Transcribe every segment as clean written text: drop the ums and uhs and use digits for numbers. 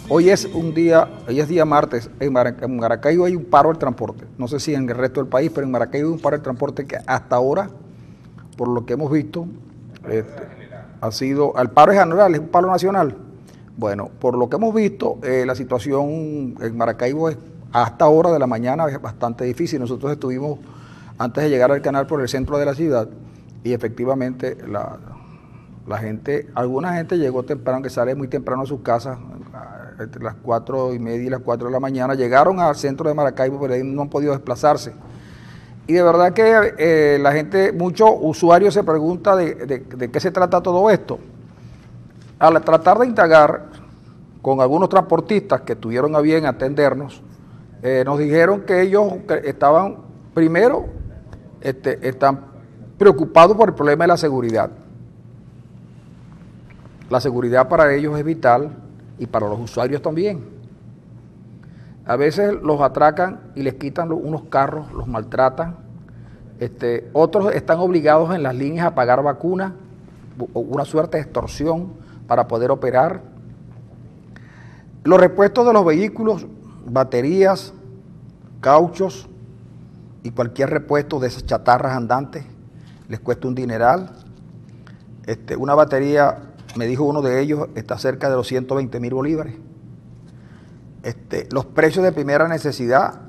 Hoy es día martes. En Maracaibo hay un paro del transporte. No sé si en el resto del país, pero en Maracaibo hay un paro del transporte que hasta ahora, por lo que hemos visto, ha sido, el paro es general, es un paro nacional. Bueno, por lo que hemos visto, la situación en Maracaibo es, hasta ahora de la mañana es bastante difícil. Nosotros estuvimos, antes de llegar al canal, por el centro de la ciudad y efectivamente la gente, alguna gente llegó temprano, que sale muy temprano a sus casas, entre las 4:30 y las 4 de la mañana, llegaron al centro de Maracaibo, pero ahí no han podido desplazarse. Y de verdad que la gente, muchos usuarios se preguntan de qué se trata todo esto. Al tratar de indagar con algunos transportistas que tuvieron a bien atendernos, nos dijeron que ellos estaban, primero, están preocupados por el problema de la seguridad. La seguridad para ellos es vital y para los usuarios también. A veces los atracan y les quitan unos carros, los maltratan. Otros están obligados en las líneas a pagar vacunas, una suerte de extorsión para poder operar. Los repuestos de los vehículos, baterías, cauchos y cualquier repuesto de esas chatarras andantes les cuesta un dineral. Una batería, me dijo uno de ellos, está cerca de los 120.000 bolívares. Los precios de primera necesidad,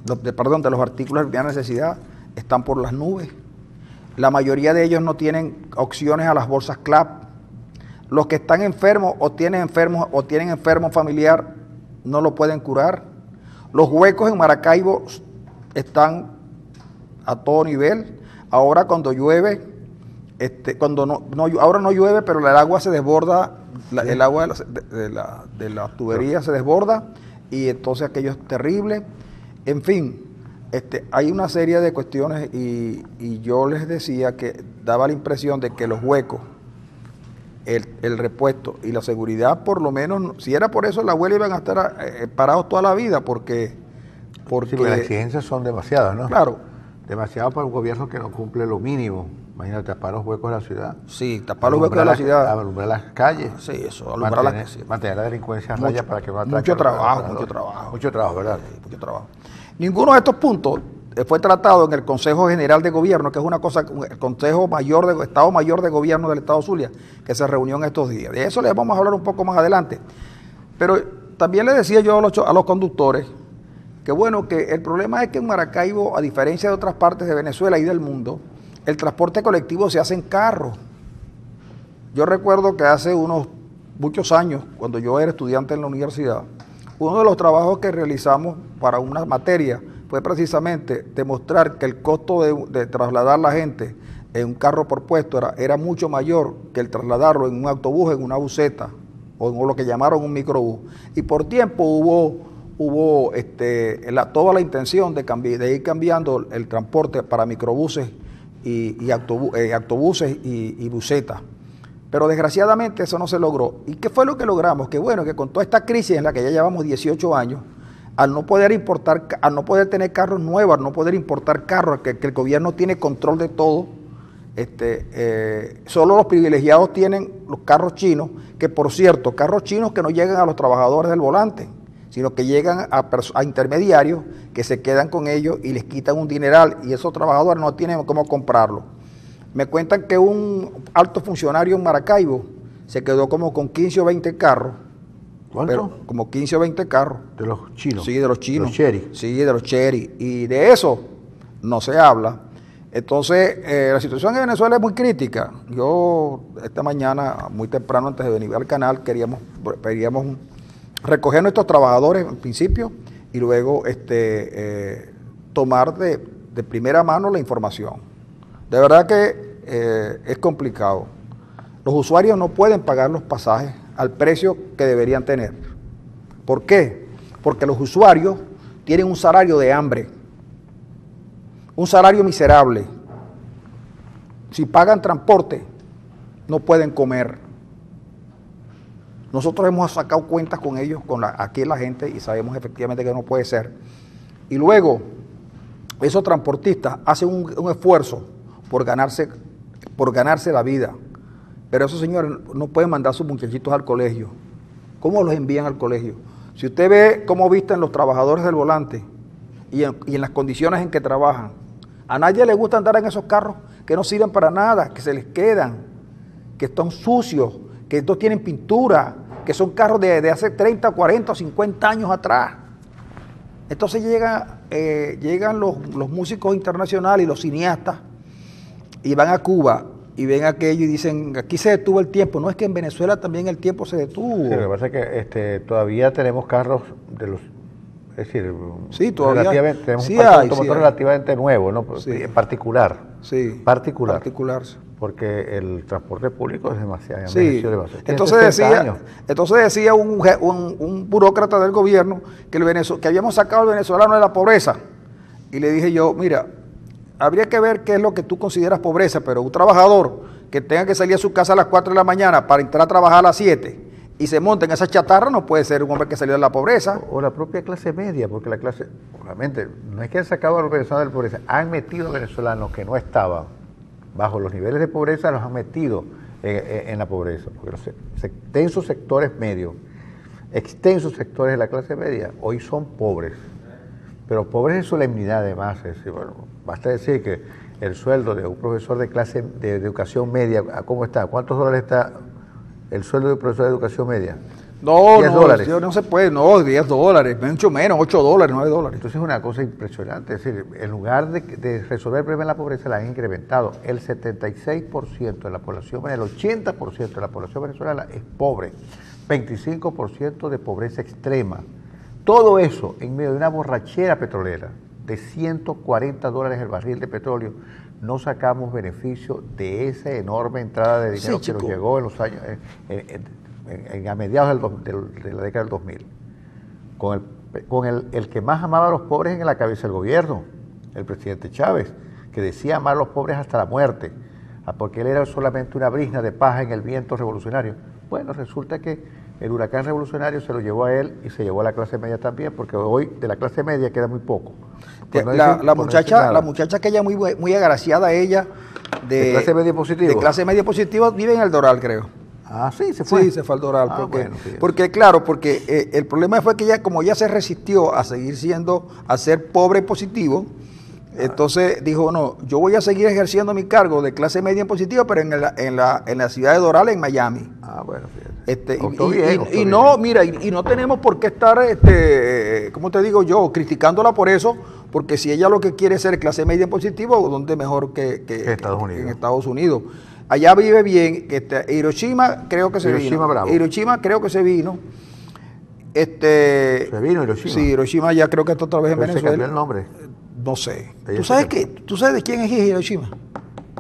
de los artículos de primera necesidad, están por las nubes. La mayoría de ellos no tienen opciones a las bolsas CLAP. Los que están enfermos o tienen enfermo familiar no lo pueden curar. Los huecos en Maracaibo están a todo nivel. Ahora cuando llueve, ahora no llueve, pero el agua se desborda, el agua de la tubería se desborda y entonces aquello es terrible. En fin, hay una serie de cuestiones y yo les decía que daba la impresión de que los huecos, el repuesto y la seguridad, por lo menos, si era por eso, la abuela iban a estar parados toda la vida, porque sí, porque las exigencias son demasiadas, ¿no? Claro. Demasiado para un gobierno que no cumple lo mínimo. Imagínate, tapar los huecos de la ciudad. Sí, tapar los huecos de la ciudad. Alumbrar las calles. Sí, eso, alumbrar las calles. Mantener la delincuencia a raya para que no atraque. Mucho trabajo, ¿verdad? Sí, mucho trabajo. Ninguno de estos puntos fue tratado en el Consejo General de Gobierno, que es una cosa, el Consejo Mayor Estado Mayor de Gobierno del Estado Zulia, que se reunió en estos días. De eso les vamos a hablar un poco más adelante. Pero también les decía yo a los conductores que bueno, que el problema es que en Maracaibo, a diferencia de otras partes de Venezuela y del mundo, el transporte colectivo se hace en carro. Yo recuerdo que hace muchos años, cuando yo era estudiante en la universidad, uno de los trabajos que realizamos para una materia fue precisamente demostrar que el costo de trasladar a la gente en un carro por puesto era mucho mayor que el trasladarlo en un autobús, en una buseta, o en lo que llamaron un microbús. Y por tiempo hubo toda la intención de ir cambiando el transporte para microbuses y autobuses y busetas. Pero desgraciadamente eso no se logró. ¿Y qué fue lo que logramos? Que bueno, que con toda esta crisis en la que ya llevamos 18 años, al no poder tener carros nuevos, al no poder importar carros, que el gobierno tiene control de todo, solo los privilegiados tienen los carros chinos, que por cierto, carros chinos que no llegan a los trabajadores del volante, sino que llegan a intermediarios que se quedan con ellos y les quitan un dineral y esos trabajadores no tienen cómo comprarlo. Me cuentan que un alto funcionario en Maracaibo se quedó como con 15 o 20 carros. ¿Cuánto? Como 15 o 20 carros. ¿De los chinos? Sí, de los chinos. ¿Los Chery? Sí, de los Chery. Y de eso no se habla. Entonces, la situación en Venezuela es muy crítica. Yo esta mañana, muy temprano, antes de venir al canal, queríamos recoger nuestros trabajadores en principio y luego tomar de primera mano la información. De verdad que es complicado. Los usuarios no pueden pagar los pasajes al precio que deberían tener. ¿Por qué? Porque los usuarios tienen un salario de hambre, un salario miserable. Si pagan transporte, no pueden comer. Nosotros hemos sacado cuentas con ellos, aquí la gente, y sabemos efectivamente que no puede ser. Y luego, esos transportistas hacen un esfuerzo por ganarse la vida. Pero esos señores no pueden mandar a sus muchachitos al colegio cómo los envían al colegio. Si usted ve cómo visten los trabajadores del volante y en las condiciones en que trabajan, a nadie le gusta andar en esos carros que no sirven para nada, que se les quedan, que están sucios, que no tienen pintura, que son carros de hace 30, 40 o 50 años atrás. Entonces llegan los músicos internacionales y los cineastas y van a Cuba y ven aquello y dicen, aquí se detuvo el tiempo. No, es que en Venezuela también el tiempo se detuvo. Sí, lo que pasa es que todavía tenemos carros de los... Es decir, sí, todavía tenemos sí un hay, automotor sí relativamente nuevo, ¿no? Sí. Particular. Sí, particular. Porque el transporte público es demasiado. Sí. Demasiado. Entonces decía un burócrata del gobierno que habíamos sacado al venezolano de la pobreza. Y le dije yo, mira, habría que ver qué es lo que tú consideras pobreza, pero un trabajador que tenga que salir a su casa a las 4 de la mañana para entrar a trabajar a las 7 y se monta en esa chatarra, no puede ser un hombre que salió de la pobreza. O la propia clase media, porque la clase, obviamente, no es que han sacado a los venezolanos de la pobreza, han metido a venezolanos que no estaban bajo los niveles de pobreza, los han metido en la pobreza, porque los extensos sectores medios, extensos sectores de la clase media, hoy son pobres, pero pobres en solemnidad además. Es decir, bueno, basta decir que el sueldo de un profesor de educación media, ¿cómo está? ¿Cuántos dólares está el sueldo de un profesor de educación media? No, $10. No se puede, no, $10, mucho menos, $8, $9. Entonces es una cosa impresionante, es decir, en lugar de resolver el problema de la pobreza, la han incrementado. El 76% de la población, el 80% de la población venezolana es pobre, 25% de pobreza extrema. Todo eso en medio de una borrachera petrolera de $140 el barril de petróleo. No sacamos beneficio de esa enorme entrada de dinero que nos llegó en los años, a mediados de la década del 2000, con el que más amaba a los pobres en la cabeza del gobierno, el presidente Chávez, que decía amar a los pobres hasta la muerte, porque él era solamente una brizna de paja en el viento revolucionario. Bueno, resulta que el huracán revolucionario se lo llevó a él y se llevó a la clase media también, porque hoy de la clase media queda muy poco. La muchacha que ella muy agraciada, ella de clase media positiva. De clase media positiva, vive en el Doral, creo. Ah, sí, se fue. Sí, se fue al Doral. Porque el problema fue que ella, como ella se resistió a seguir a ser pobre positivo, entonces dijo, no, yo voy a seguir ejerciendo mi cargo de clase media en positivo, pero en la ciudad de Doral, en Miami. Ah, bueno, fíjate. Y no tenemos por qué estar, ¿cómo te digo yo?, criticándola por eso, porque si ella lo que quiere es ser clase media en positivo, ¿dónde mejor que en Estados Unidos? Allá vive bien. Hiroshima creo que se vino. Bravo. Hiroshima creo que se vino. ¿Se vino Hiroshima? Sí, Hiroshima ya creo que está otra vez en Venezuela. ¿Se cambió el nombre? No sé. ¿Tú sabes de quién es Hiroshima?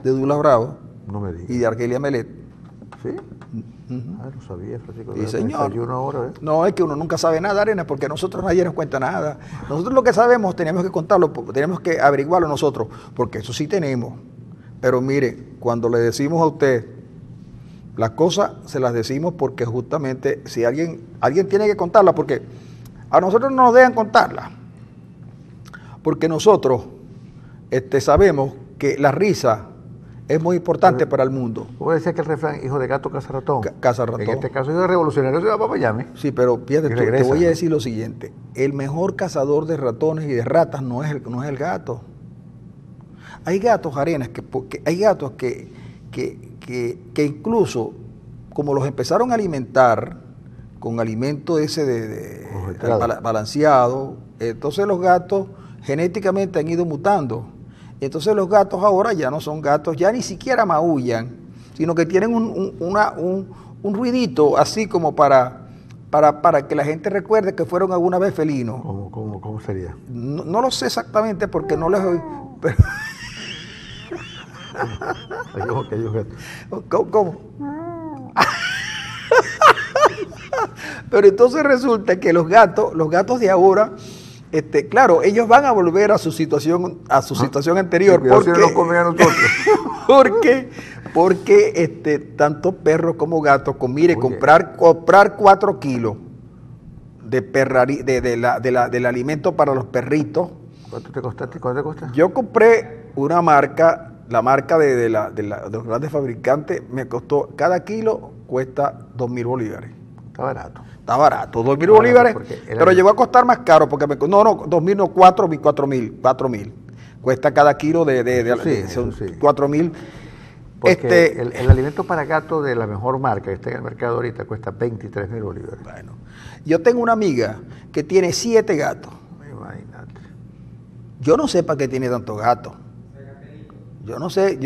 De Douglas Bravo. No me digas. Y de Argelia Melet. ¿Sí? No sabía, Francisco. Sí, señor. Ahora, No, es que uno nunca sabe nada, Arena, porque nosotros nadie nos cuenta nada. Nosotros lo que sabemos tenemos que contarlo, tenemos que averiguarlo nosotros, porque eso sí tenemos. Pero mire, cuando le decimos a usted las cosas, se las decimos porque justamente si alguien tiene que contarla, porque a nosotros no nos dejan contarla, porque nosotros sabemos que la risa es muy importante para el mundo. Vos decías que el refrán, hijo de gato, caza ratón. Caza ratón. En este caso, hijo de revolucionario se va para Miami. Sí, pero fíjate, te voy a decir lo siguiente. El mejor cazador de ratones y de ratas no es el gato. Hay gatos, Arenas, hay gatos que incluso, como los empezaron a alimentar con alimento ese balanceado, entonces los gatos genéticamente han ido mutando. Entonces los gatos ahora ya no son gatos, ya ni siquiera maullan, sino que tienen un ruidito así como para que la gente recuerde que fueron alguna vez felinos. ¿Cómo sería? No lo sé exactamente porque no les oí. Pero... ¿Cómo? Pero entonces resulta que los gatos de ahora, claro, ellos van a volver a su situación anterior. Porque no los comen a nosotros. porque tanto perros como gatos, comprar 4 kilos del alimento para los perritos. ¿Cuánto te costaste? Yo compré una marca, la marca de los grandes fabricantes, me costó, cada kilo cuesta 2.000 bolívares. Está barato. Está barato, 2.000 bolívares, pero llegó a costar más caro, porque no, 2.000 no, 4.000. Cuesta cada kilo son 4.000. Porque el alimento para gato de la mejor marca que está en el mercado ahorita cuesta 23.000 bolívares. Bueno, yo tengo una amiga que tiene 7 gatos. Imagínate. Yo no sé para qué tiene tantos gatos. Yo no sé,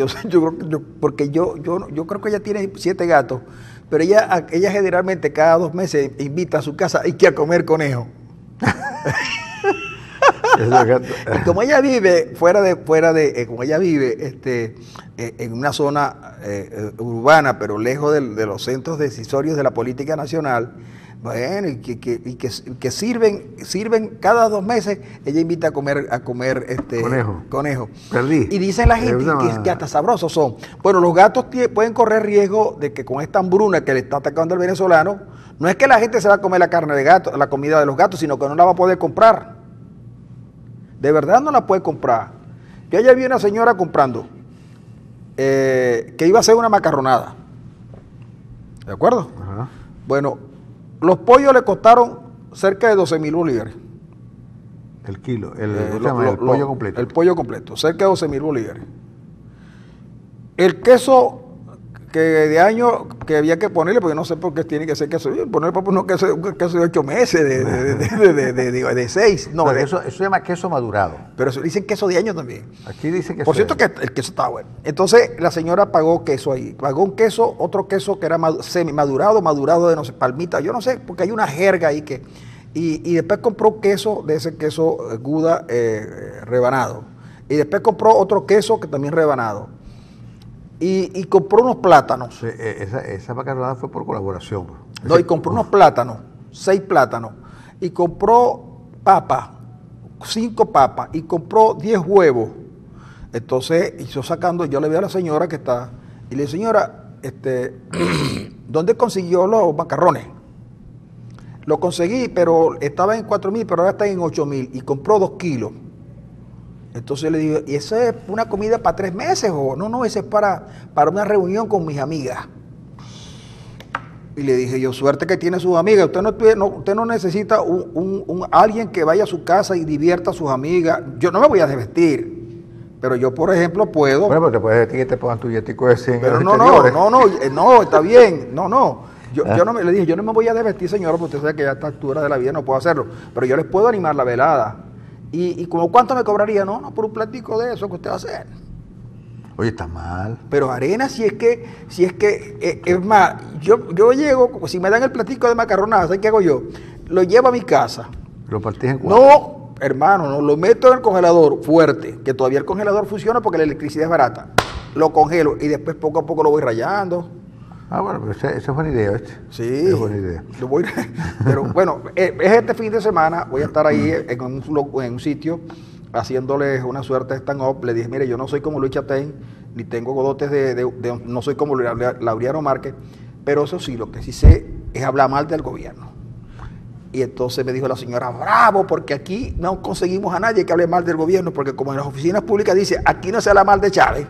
porque yo creo que ella tiene 7 gatos, pero ella generalmente cada 2 meses invita a su casa y que a comer conejo. Y como ella vive como ella vive en una zona urbana, pero lejos de los centros decisorios de la política nacional, bueno, y que sirven cada 2 meses, ella invita a comer conejo. Perdí. Y dice la gente que hasta sabrosos son. Bueno, los gatos pueden correr riesgo de que con esta hambruna que le está atacando al venezolano, no es que la gente se va a comer la carne de gato, la comida de los gatos, sino que no la va a poder comprar. De verdad no la puede comprar. Yo ayer vi una señora comprando que iba a hacer una macarronada. ¿De acuerdo? Ajá. Bueno, los pollos le costaron cerca de 12.000 bolívares. El kilo, el pollo completo. El pollo completo, cerca de 12.000 bolívares. El queso que de año que había que ponerle, porque no sé por qué tiene que ser queso, ponerle un queso de 8 meses, de 6. No, eso se llama queso madurado. Pero eso dicen queso de año también. Aquí dice que por cierto que el queso estaba bueno. Entonces la señora pagó queso ahí. Pagó un queso, otro queso que era madurado de no sé, palmita, yo no sé, porque hay una jerga ahí que... Y después compró queso, de ese queso Gouda rebanado. Y después compró otro queso que también rebanado. Y compró unos plátanos. Sí, esa macarronada fue por colaboración. No, y compró unos plátanos, 6 plátanos. Y compró papas, 5 papas. Y compró 10 huevos. Entonces, yo le vi a la señora que está. Y le dije, señora, ¿dónde consiguió los macarrones? Lo conseguí, pero estaba en 4.000, pero ahora está en 8.000. Y compró 2 kilos. Entonces le digo, ¿y eso es una comida para 3 meses? O no, eso es para una reunión con mis amigas. Y le dije yo, suerte que tiene sus amigas. Usted no necesita alguien que vaya a su casa y divierta a sus amigas. Yo no me voy a desvestir, pero yo, por ejemplo, puedo. Bueno, pero te puedes vestir y te pongan tu yetico de 100. Pero no, está bien, no. Yo le dije, yo no me voy a desvestir, señora, porque usted sabe que a esta altura de la vida no puedo hacerlo. Pero yo les puedo animar la velada. Y como cuánto me cobraría, no, por un platico de eso que usted va a hacer. Oye, está mal. Pero Arena, si es que, es más, yo llego, si me dan el platico de macarronada, ¿sabes qué hago yo? Lo llevo a mi casa. ¿Lo partís en 4? No, hermano, no, lo meto en el congelador fuerte, que todavía el congelador funciona porque la electricidad es barata. Lo congelo y después poco a poco lo voy rayando. Ah, bueno, pero esa es buena idea, ¿viste? Sí. Es buena idea. Pero bueno, es este fin de semana, voy a estar ahí en un sitio haciéndoles una suerte de stand-up. Le dije, mire, yo no soy como Luis Chatén, ni tengo godotes no soy como Laureano Márquez, pero eso sí, lo que sí sé es hablar mal del gobierno. Y entonces me dijo la señora, bravo, porque aquí no conseguimos a nadie que hable mal del gobierno, porque como en las oficinas públicas dice, aquí no se habla mal de Chávez.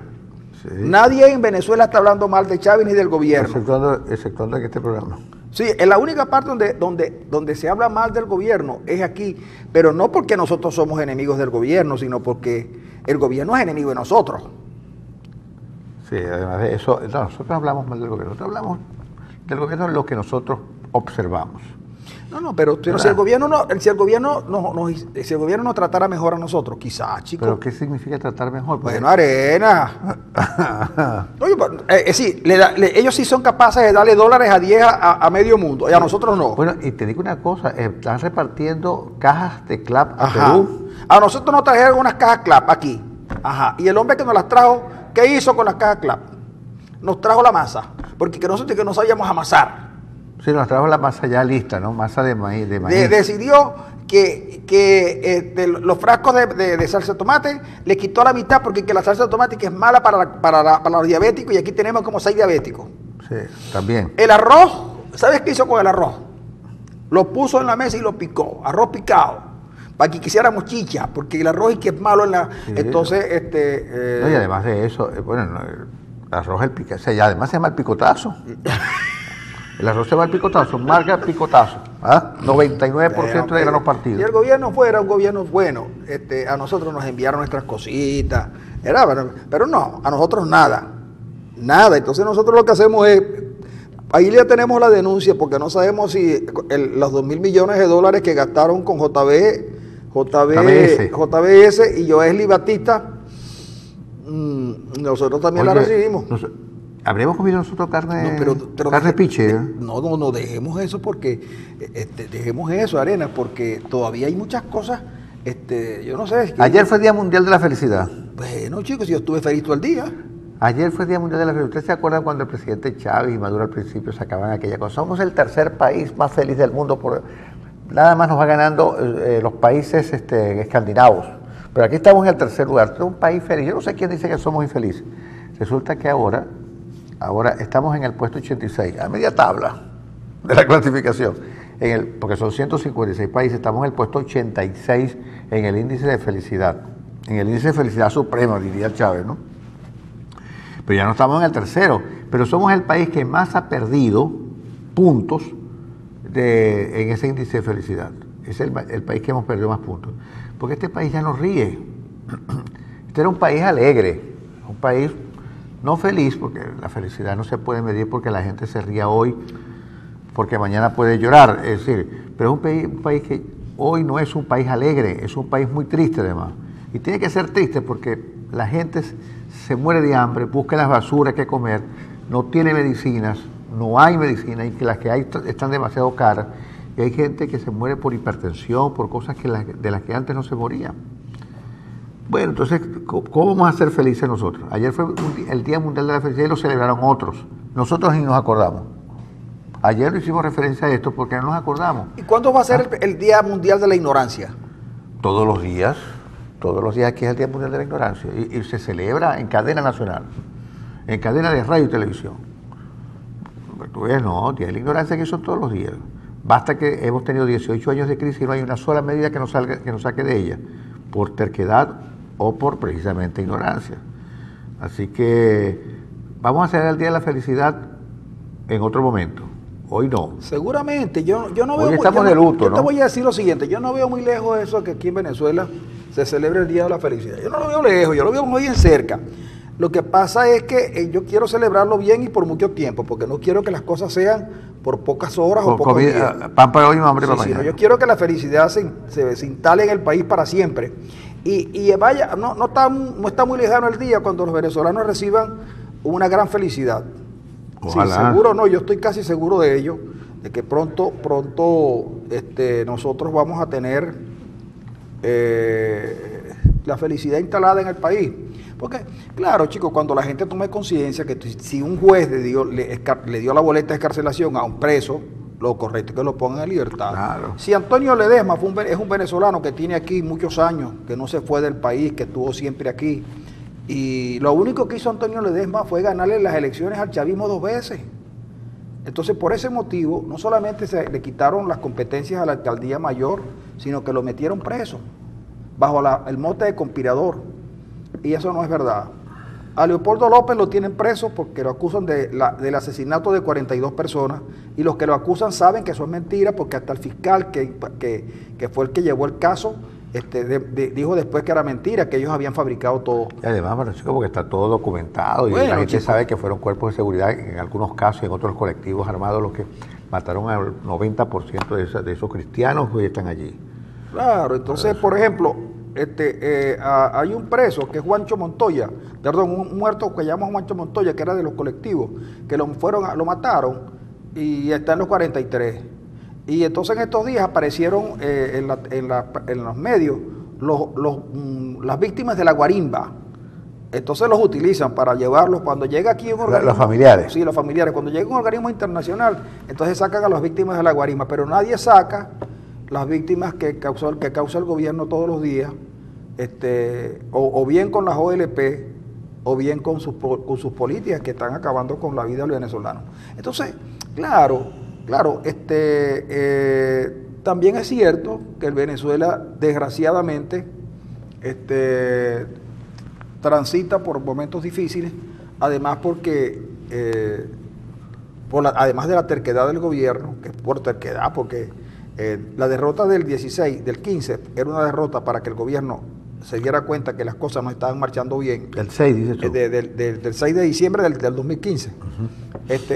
Sí. Nadie en Venezuela está hablando mal de Chávez ni del gobierno. Exceptuando en este programa. Sí, en la única parte donde se habla mal del gobierno es aquí, pero no porque nosotros somos enemigos del gobierno, sino porque el gobierno es enemigo de nosotros. Sí, además de eso, no, nosotros hablamos mal del gobierno, nosotros hablamos del gobierno en lo que nosotros observamos. No, pero si el gobierno nos tratara mejor a nosotros, quizás, chicos. ¿Pero qué significa tratar mejor? Bueno, Arena. Oye, sí, ellos sí son capaces de darle dólares a 10 a medio mundo, y a nosotros no. Bueno, y te digo una cosa, están repartiendo cajas de CLAP a Ajá. Perú. A nosotros nos trajeron unas cajas CLAP aquí. Ajá. Y el hombre que nos las trajo, ¿qué hizo con las cajas CLAP? Nos trajo la masa, porque nosotros que no sabíamos amasar. Sí, nos trajo la masa ya lista, ¿no? Masa de maíz. Decidió que los frascos de salsa de tomate le quitó la mitad porque la salsa de tomate que es mala para los diabéticos, y aquí tenemos como 6 diabéticos. Sí, también. El arroz, ¿sabes qué hizo con el arroz? Lo puso en la mesa y lo picó, arroz picado, para que quisiéramos chicha, porque el arroz es que es malo en la... Sí, entonces, no, y además de eso, bueno, el arroz, o sea, y además se llama el picotazo. El arroz se va al picotazo, marca picotazo. ¿Ah? 99% de los partidos. Si el gobierno fuera un gobierno bueno, a nosotros nos enviaron nuestras cositas, pero no, a nosotros nada. Nada. Entonces nosotros lo que hacemos es, ahí ya tenemos la denuncia, porque no sabemos si los 2.000 millones de dólares que gastaron con JBS y Joesly Batista, nosotros también la recibimos. ¿Habremos comido nosotros carne, carne piche? No dejemos eso porque, dejemos eso, Arena, porque todavía hay muchas cosas, yo no sé. Ayer fue Día Mundial de la Felicidad. Bueno, chicos, yo estuve feliz todo el día. Ayer fue Día Mundial de la Felicidad. ¿Ustedes se acuerdan cuando el presidente Chávez y Maduro al principio sacaban aquella cosa? Somos el tercer país más feliz del mundo, nada más nos va ganando los países escandinavos. Pero aquí estamos en el tercer lugar, es un país feliz. Yo no sé quién dice que somos infelices. Resulta que ahora estamos en el puesto 86, a media tabla de la clasificación, porque son 156 países, estamos en el puesto 86 en el índice de felicidad, supremo, diría Chávez, ¿no? Pero ya no estamos en el tercero, pero somos el país que más ha perdido puntos en ese índice de felicidad. Es el país que hemos perdido más puntos, porque este país ya no ríe. Este era un país alegre, un país no feliz, porque la felicidad no se puede medir porque la gente se ría hoy, porque mañana puede llorar, es decir, pero es un país que hoy no es un país alegre, es un país muy triste además. Y tiene que ser triste porque la gente se muere de hambre, busca las basuras que comer, no tiene medicinas, no hay medicinas, y que las que hay están demasiado caras, y hay gente que se muere por hipertensión, por cosas de las que antes no se morían. Bueno, entonces, ¿cómo vamos a ser felices nosotros? Ayer fue el Día Mundial de la Felicidad y lo celebraron otros. Nosotros ni nos acordamos. Ayer no hicimos referencia a esto porque no nos acordamos. ¿Y cuándo va a ser el Día Mundial de la Ignorancia? Todos los días aquí es el Día Mundial de la Ignorancia y se celebra en cadena nacional, en cadena de radio y televisión. Tú ves, no, Día de la Ignorancia que son todos los días. Basta que hemos tenido 18 años de crisis y no hay una sola medida que nos saque de ella, por terquedad o por precisamente ignorancia. Así que vamos a celebrar el Día de la Felicidad en otro momento. Hoy no. Seguramente, yo no veo. Hoy estamos de luto, yo ¿no? Te voy a decir lo siguiente, yo no veo muy lejos eso que aquí en Venezuela se celebra el Día de la Felicidad. Yo no lo veo lejos, yo lo veo muy bien cerca. Lo que pasa es que yo quiero celebrarlo bien y por mucho tiempo, porque no quiero que las cosas sean por pocas horas o pocos días. Pan para hoy y hambre para mañana. Yo quiero que la felicidad se instale en el país para siempre. Y vaya, no está muy lejano el día cuando los venezolanos reciban una gran felicidad. Ojalá. Sí, seguro no, yo estoy casi seguro de ello, de que pronto nosotros vamos a tener la felicidad instalada en el país. Porque, claro, chicos, cuando la gente tome conciencia que si un juez le dio la boleta de escarcelación a un preso, lo correcto es que lo pongan en libertad. Claro. Si Antonio Ledesma es un venezolano que tiene aquí muchos años, que no se fue del país, que estuvo siempre aquí, y lo único que hizo Antonio Ledesma fue ganarle las elecciones al chavismo 2 veces. Entonces, por ese motivo, no solamente se le quitaron las competencias a la alcaldía mayor, sino que lo metieron preso, bajo el mote de conspirador. Y eso no es verdad. A Leopoldo López lo tienen preso porque lo acusan del asesinato de 42 personas, y los que lo acusan saben que eso es mentira, porque hasta el fiscal que fue el que llevó el caso dijo después que era mentira, que ellos habían fabricado todo. Y además, bueno, chico, porque está todo documentado y la gente sabe que fueron cuerpos de seguridad en algunos casos y en otros colectivos armados los que mataron al 90% de esos cristianos que hoy están allí. Claro, entonces, por ejemplo, hay un preso que es Juancho Montoya, un muerto que llamamos Juancho Montoya, que era de los colectivos, que lo mataron y está en los 43. Y entonces en estos días aparecieron en los medios las víctimas de la guarimba. Entonces los utilizan para llevarlos cuando llega aquí un organismo. Los familiares. Sí, los familiares. Cuando llega un organismo internacional, entonces sacan a las víctimas de la guarimba, pero nadie saca las víctimas que causa el gobierno todos los días, o bien con las OLP, o bien con sus políticas que están acabando con la vida del venezolano. Entonces, claro, también es cierto que el Venezuela, desgraciadamente, transita por momentos difíciles, además porque además de la terquedad del gobierno, que es por terquedad, porque la derrota del 16, del 15, era una derrota para que el gobierno se diera cuenta que las cosas no estaban marchando bien. El 6, dices tú. Del 6 de diciembre del 2015.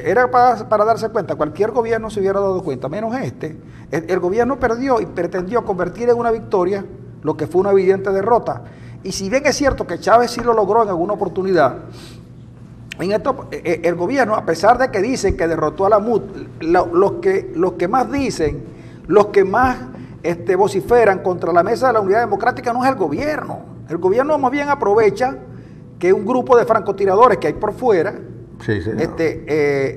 Era para darse cuenta, cualquier gobierno se hubiera dado cuenta, menos este. El gobierno perdió y pretendió convertir en una victoria lo que fue una evidente derrota. Y si bien es cierto que Chávez sí lo logró en alguna oportunidad, en esto, el gobierno, a pesar de que dicen que derrotó a la MUD, los que más dicen, los que más vociferan contra la mesa de la unidad democrática no es el gobierno. El gobierno más bien aprovecha que un grupo de francotiradores que hay por fuera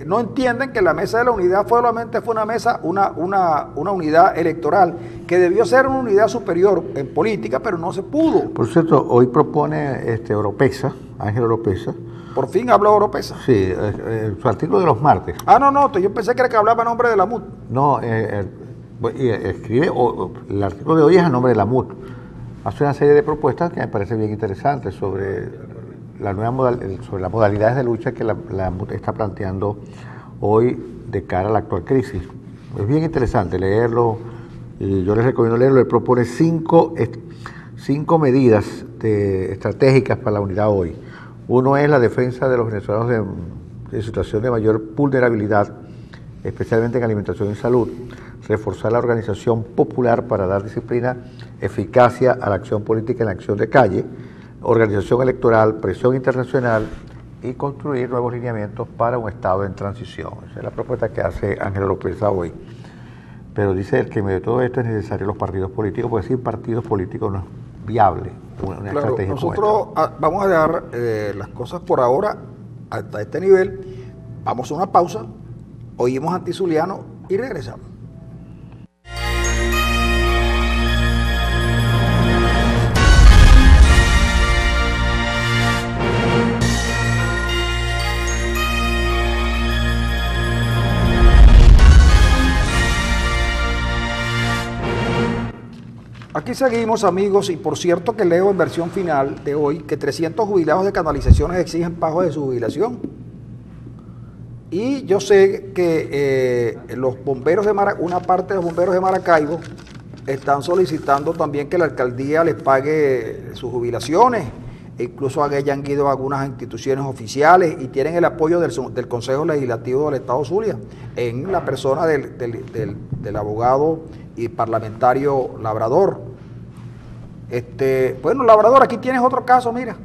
no entienden que la mesa de la unidad solamente fue una unidad electoral que debió ser una unidad superior en política, pero no se pudo. Por cierto, hoy propone Oropesa, Ángel Oropesa. Por fin habló Oropesa. Sí, su artículo de los martes. No, yo pensé que era que hablaba a nombre de la MUD. No, escribe, el artículo de hoy es a nombre de la MUD. Hace una serie de propuestas que me parece bien interesantes sobre sobre las modalidades de lucha que la MUD está planteando hoy de cara a la actual crisis. Es bien interesante leerlo, y yo les recomiendo leerlo. Él propone cinco medidas estratégicas para la unidad hoy. Uno es la defensa de los venezolanos en situación de mayor vulnerabilidad, especialmente en alimentación y salud, reforzar la organización popular para dar disciplina, eficacia a la acción política en la acción de calle, organización electoral, presión internacional y construir nuevos lineamientos para un estado en transición. Esa es la propuesta que hace Ángel Oropesa hoy. Pero dice él que en medio de todo esto es necesario los partidos políticos, porque sin partidos políticos no es viable una estrategia. Nosotros vamos a dejar las cosas por ahora hasta este nivel. Vamos a una pausa, oímos a Antizuliano y regresamos. Aquí seguimos, amigos, y por cierto que leo en versión final de hoy que 300 jubilados de canalizaciones exigen pago de su jubilación. Y yo sé que los bomberos una parte de los bomberos de Maracaibo están solicitando también que la alcaldía les pague sus jubilaciones, e incluso hayan ido a algunas instituciones oficiales y tienen el apoyo del Consejo Legislativo del Estado Zulia, en la persona del abogado y parlamentario Labrador. Bueno, Labrador, aquí tienes otro caso, mira,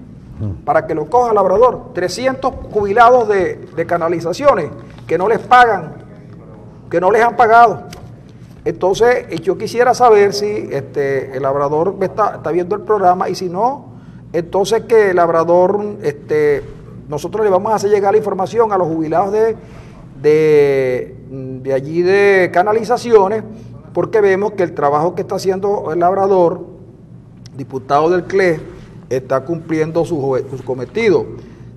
para que lo coja Labrador. 300 jubilados de canalizaciones que no les pagan, que no les han pagado. Entonces, yo quisiera saber si el Labrador está viendo el programa, y si no, entonces que el Labrador, nosotros le vamos a hacer llegar la información a los jubilados de allí de canalizaciones, porque vemos que el trabajo que está haciendo el Labrador, diputado del CLE, está cumpliendo sus cometidos.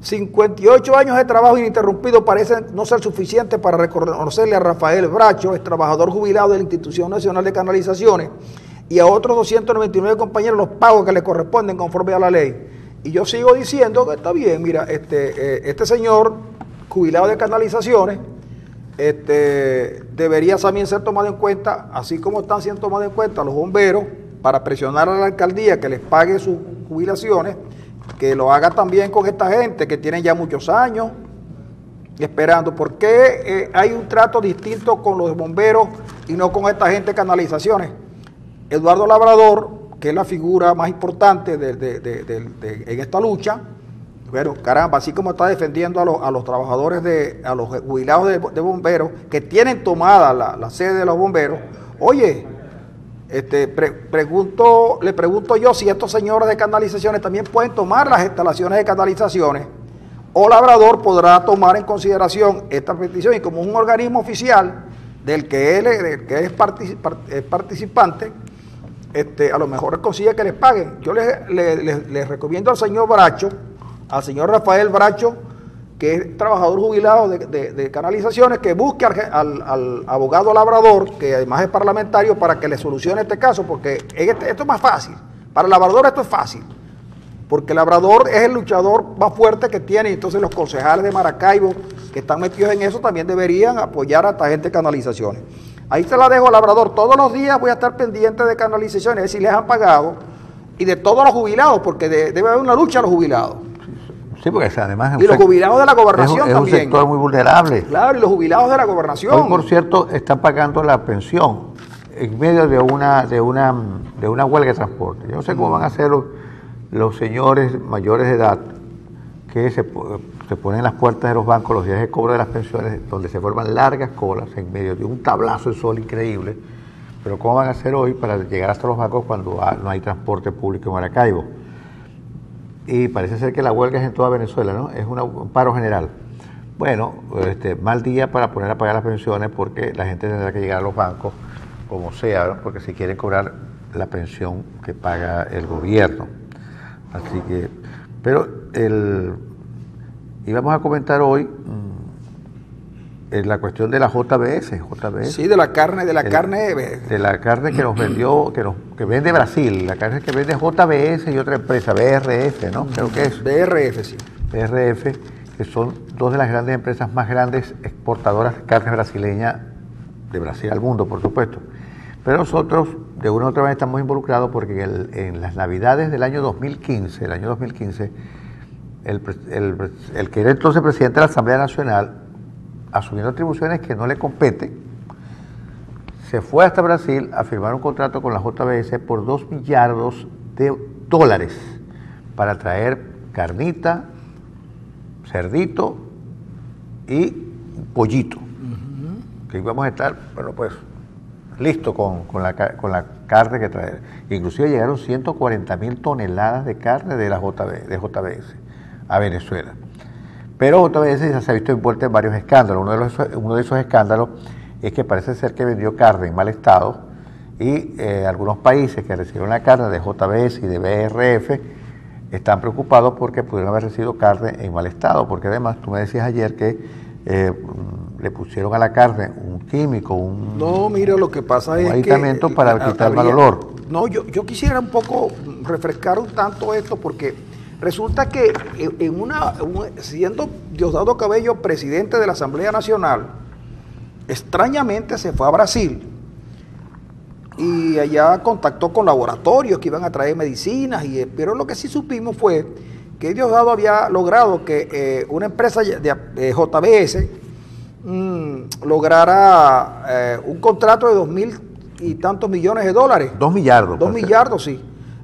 58 años de trabajo ininterrumpido parecen no ser suficientes para reconocerle a Rafael Bracho, es trabajador jubilado de la Institución Nacional de Canalizaciones, y a otros 299 compañeros los pagos que le corresponden conforme a la ley. Y yo sigo diciendo que está bien, mira, este señor jubilado de canalizaciones debería también ser tomado en cuenta, así como están siendo tomados en cuenta los bomberos, para presionar a la alcaldía que les pague sus jubilaciones, que lo haga también con esta gente que tienen ya muchos años esperando. ¿Por qué hay un trato distinto con los bomberos y no con esta gente de canalizaciones? Eduardo Labrador, que es la figura más importante en esta lucha, bueno, caramba, así como está defendiendo a los trabajadores, a los jubilados de bomberos, que tienen tomada la sede de los bomberos, oye, le pregunto yo si estos señores de canalizaciones también pueden tomar las instalaciones de canalizaciones, o Labrador podrá tomar en consideración esta petición, y como un organismo oficial del que él es participante, a lo mejor consigue que les paguen. Yo les recomiendo al señor Bracho, al señor Rafael Bracho, que es trabajador jubilado de canalizaciones, que busque al abogado Labrador, que además es parlamentario, para que le solucione este caso, porque esto es más fácil. Para el Labrador esto es fácil, porque Labrador es el luchador más fuerte que tiene, y entonces los concejales de Maracaibo que están metidos en eso también deberían apoyar a esta gente de canalizaciones. Ahí se la dejo a Labrador, todos los días voy a estar pendiente de canalizaciones, si les han pagado, y de todos los jubilados, porque debe haber una lucha a los jubilados. Sí, porque además y los jubilados de la gobernación es también. Es un sector muy vulnerable. Claro, y los jubilados de la gobernación. Hoy, por cierto, están pagando la pensión en medio de una huelga de transporte. Yo no sé cómo van a hacer los señores mayores de edad que se ponen en las puertas de los bancos los días de cobro de las pensiones, donde se forman largas colas en medio de un tablazo de sol increíble. Pero ¿cómo van a hacer hoy para llegar hasta los bancos cuando no hay transporte público en Maracaibo? Y parece ser que la huelga es en toda Venezuela, ¿no? Es un paro general. Bueno, mal día para poner a pagar las pensiones, porque la gente tendrá que llegar a los bancos como sea, ¿no? Porque si quieren cobrar la pensión que paga el gobierno. Así que, pero íbamos a comentar hoy la cuestión de la JBS. Sí, de la carne. De la carne que nos vendió, que vende Brasil, la carne que vende JBS y otra empresa, BRF, ¿no? Creo que es. BRF, sí. BRF, que son dos de las grandes empresas más grandes exportadoras de carne brasileña, de Brasil al mundo, por supuesto. Pero nosotros, de una u otra manera, estamos involucrados porque en las Navidades del año 2015, el que era entonces presidente de la Asamblea Nacional, asumiendo atribuciones que no le competen, se fue hasta Brasil a firmar un contrato con la JBS por $2 millardos para traer carnita, cerdito y pollito. Que íbamos a estar, bueno, pues, listo con la carne que traer. Inclusive llegaron 140.000 toneladas de carne de JBS a Venezuela. Pero JBS ya se ha visto envuelta en varios escándalos. Uno de esos escándalos es que parece ser que vendió carne en mal estado, y algunos países que recibieron la carne de JBS y de BRF están preocupados porque pudieron haber recibido carne en mal estado, porque además tú me decías ayer que le pusieron a la carne un químico, No, mira, lo que pasa es aditamento para quitar el mal olor. No, yo quisiera un poco refrescar un tanto esto, porque resulta que siendo Diosdado Cabello presidente de la Asamblea Nacional, extrañamente se fue a Brasil y allá contactó con laboratorios que iban a traer medicinas, pero lo que sí supimos fue que Diosdado había logrado que una empresa de JBS lograra un contrato de $2.000 y tantos millones. $2 millardos. 2 millardos, sí,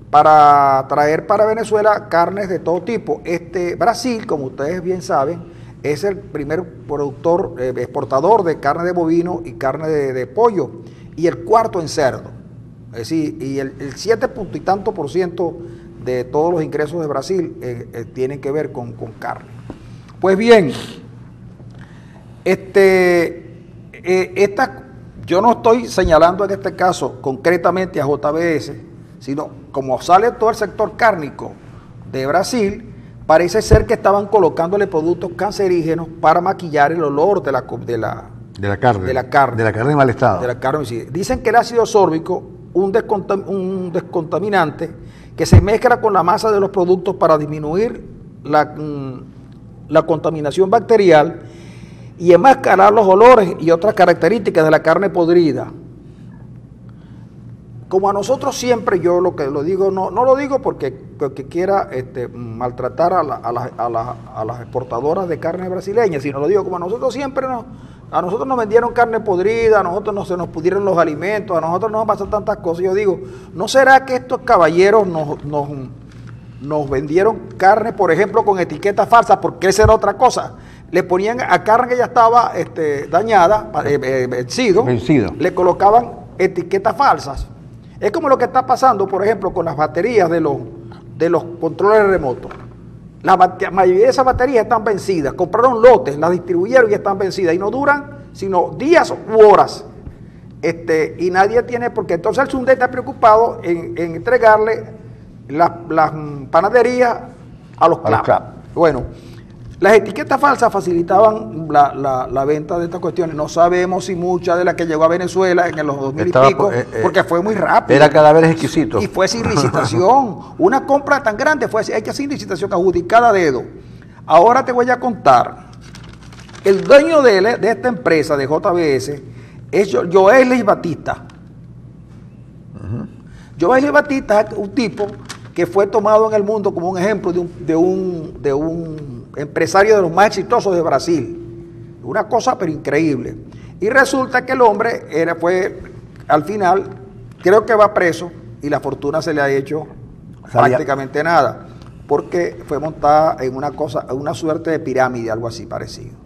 para traer para Venezuela carnes de todo tipo. Brasil, como ustedes bien saben, es el primer productor, exportador de carne de bovino y carne de pollo, y el cuarto en cerdo. Es decir, y el 7 punto y tanto por ciento de todos los ingresos de Brasil tienen que ver con carne. Pues bien, yo no estoy señalando en este caso concretamente a JBS, sino como sale todo el sector cárnico de Brasil, parece ser que estaban colocándole productos cancerígenos para maquillar el olor de la carne. De la carne en mal estado. De la carne. Dicen que el ácido sórbico, un descontaminante que se mezcla con la masa de los productos para disminuir la contaminación bacterial y enmascarar los olores y otras características de la carne podrida. Como a nosotros siempre, yo lo digo, no lo digo porque quiera maltratar a las exportadoras de carne brasileña, sino lo digo como a nosotros siempre a nosotros nos vendieron carne podrida, a nosotros no se nos pudieron los alimentos, a nosotros nos pasan tantas cosas. Yo digo, ¿no será que estos caballeros nos vendieron carne, por ejemplo, con etiquetas falsas? Porque esa era otra cosa. Le ponían a carne que ya estaba dañada, vencido, le colocaban etiquetas falsas. Es como lo que está pasando, por ejemplo, con las baterías de los controles remotos. La mayoría de esas baterías están vencidas. Compraron lotes, las distribuyeron y están vencidas. Y no duran sino días u horas. Y nadie tiene, porque entonces el Sunday está preocupado en entregarle las panaderías a los CLAP. Bueno, Las etiquetas falsas facilitaban la venta de estas cuestiones. No sabemos si mucha de la que llegó a Venezuela en los 2000 y pico, porque fue muy rápido. Era cadáveres exquisitos. Y fue sin licitación. Una compra tan grande fue hay que sin licitación, adjudicada a dedo. Ahora te voy a contar. El dueño de esta empresa, de JBS, es Joesley Batista. Joesley Batista es un tipo que fue tomado en el mundo como un ejemplo de un empresario de los más exitosos de Brasil. Una cosa pero increíble. Y resulta que el hombre fue, al final, creo que va preso y la fortuna se le ha hecho prácticamente nada, porque fue montada en una suerte de pirámide, algo así parecido.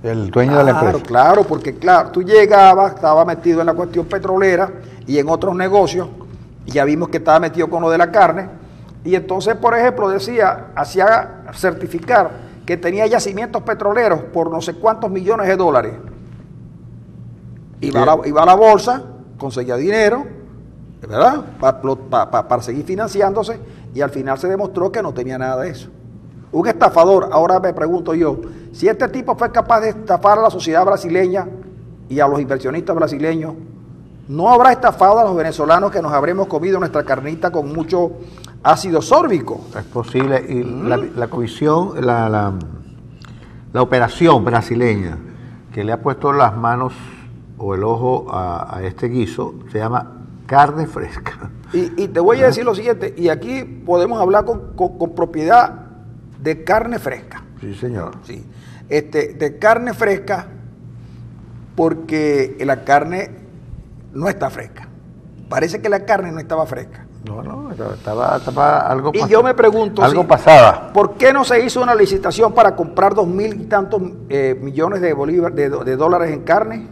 El dueño de la empresa. Claro, porque tú llegabas, estaba metido en la cuestión petrolera y en otros negocios, y ya vimos que estaba metido con lo de la carne, y entonces, por ejemplo, hacía certificar que tenía yacimientos petroleros por no sé cuántos millones de dólares. Iba a la bolsa, conseguía dinero, ¿verdad? Para seguir financiándose, y al final se demostró que no tenía nada de eso. Un estafador. Ahora me pregunto yo, si este tipo fue capaz de estafar a la sociedad brasileña y a los inversionistas brasileños, ¿no habrá estafado a los venezolanos que nos habremos comido nuestra carnita con mucho ácido sórbico? Es posible. Y la comisión, la operación brasileña que le ha puesto las manos o el ojo a este guiso se llama carne fresca. Y te voy a decir lo siguiente, y aquí podemos hablar con propiedad de carne fresca. Sí, señor. Sí. De carne fresca, porque la carne no está fresca. Parece que la carne no estaba fresca. No, estaba algo pasado. Y yo me pregunto, pasaba. ¿Por qué no se hizo una licitación para comprar 2.000 y tantos millones de dólares en carne?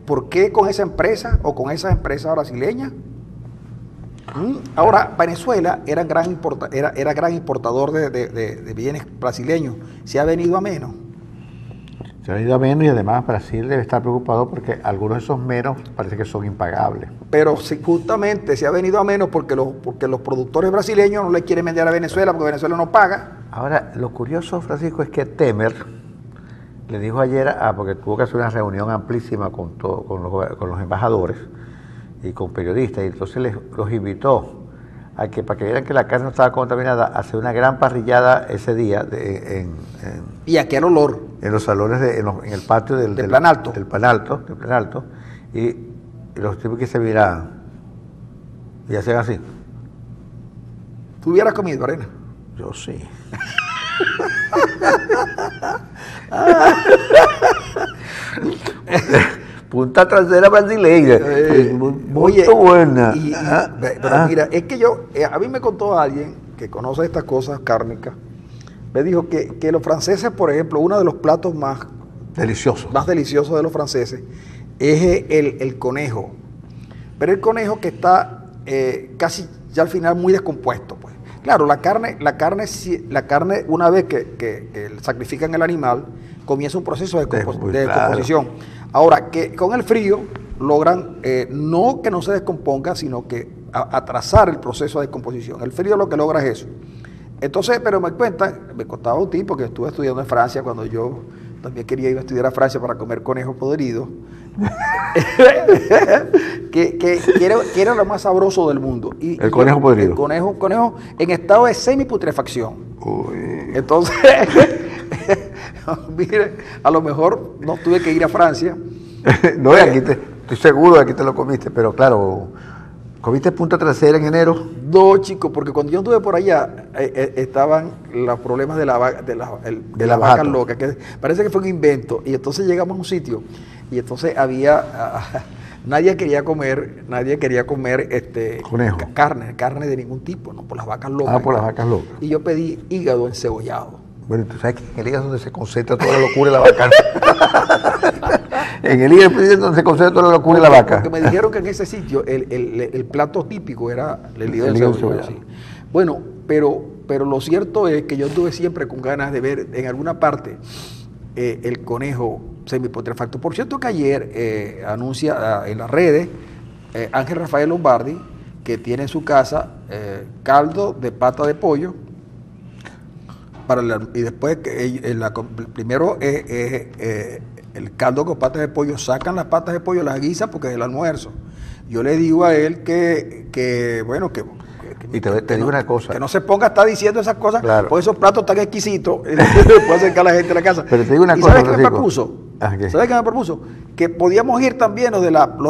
¿Por qué con esa empresa o con esa empresa brasileña? Ahora, Venezuela era gran importador de bienes brasileños. ¿Se ha venido a menos? Se ha venido a menos, y además Brasil debe estar preocupado porque algunos de esos menos parece que son impagables. Pero justamente se ha venido a menos porque los productores brasileños no le quieren vender a Venezuela porque Venezuela no paga. Ahora, lo curioso, Francisco, es que Temer le dijo ayer, porque tuvo que hacer una reunión amplísima con los embajadores y con periodistas, y entonces los invitó a que, para que vieran que la carne no estaba contaminada, a hacer una gran parrillada ese día ¿Y a qué el olor? En los salones, en el patio del Plan Alto. Del Plan Alto, y los tipos que se miraban y hacían así. ¿Tú hubieras comido, Arena? Yo sí. Punta trasera brasileña. Muy buena. Pero mira, es que a mí me contó alguien que conoce estas cosas cárnicas, me dijo que los franceses, por ejemplo, uno de los platos más deliciosos de los franceses es el conejo. Pero el conejo que está casi ya al final muy descompuesto, pues. Claro, la carne, una vez que sacrifican el animal, comienza un proceso de descomposición. Ahora, que con el frío logran no que no se descomponga, sino que atrasar el proceso de descomposición. El frío lo que logra es eso. Entonces, pero me contaba un tipo que estuve estudiando en Francia cuando yo también quería ir a estudiar a Francia para comer conejo podrido, que era lo más sabroso del mundo. El conejo podrido. El conejo en estado de semiputrefacción. Uy. Entonces, mire, a lo mejor no tuve que ir a Francia. No, estoy seguro de que te lo comiste, pero claro, ¿comiste punta trasera en enero? No, chico, porque cuando yo estuve por allá estaban los problemas de la vaca loca, que parece que fue un invento, y entonces llegamos a un sitio y entonces nadie quería comer conejo, carne de ningún tipo, no, por las vacas locas. Por las vacas locas. Y yo pedí hígado encebollado. Bueno, tú sabes que en el hígado es donde se concentra toda la locura de la vaca. En el hígado es donde se concentra toda la locura de la vaca. Porque me dijeron que en ese sitio el plato típico era el hígado encebollado. Sí. Bueno, pero lo cierto es que yo estuve siempre con ganas de ver en alguna parte el conejo semiputrefacto. Por cierto que ayer anuncia en las redes Ángel Rafael Lombardi que tiene en su casa caldo de pata de pollo y después, primero el caldo con patas de pollo, sacan las patas de pollo, las guisan porque es el almuerzo. Yo le digo a él bueno, y te digo una cosa. Que no se ponga a estar diciendo esas cosas, claro, por esos platos tan exquisitos, puede acercar a la gente a la casa. Pero te digo una ¿Y cosa, sabes qué me propuso? ¿Sabes qué me propuso? Que podíamos ir también los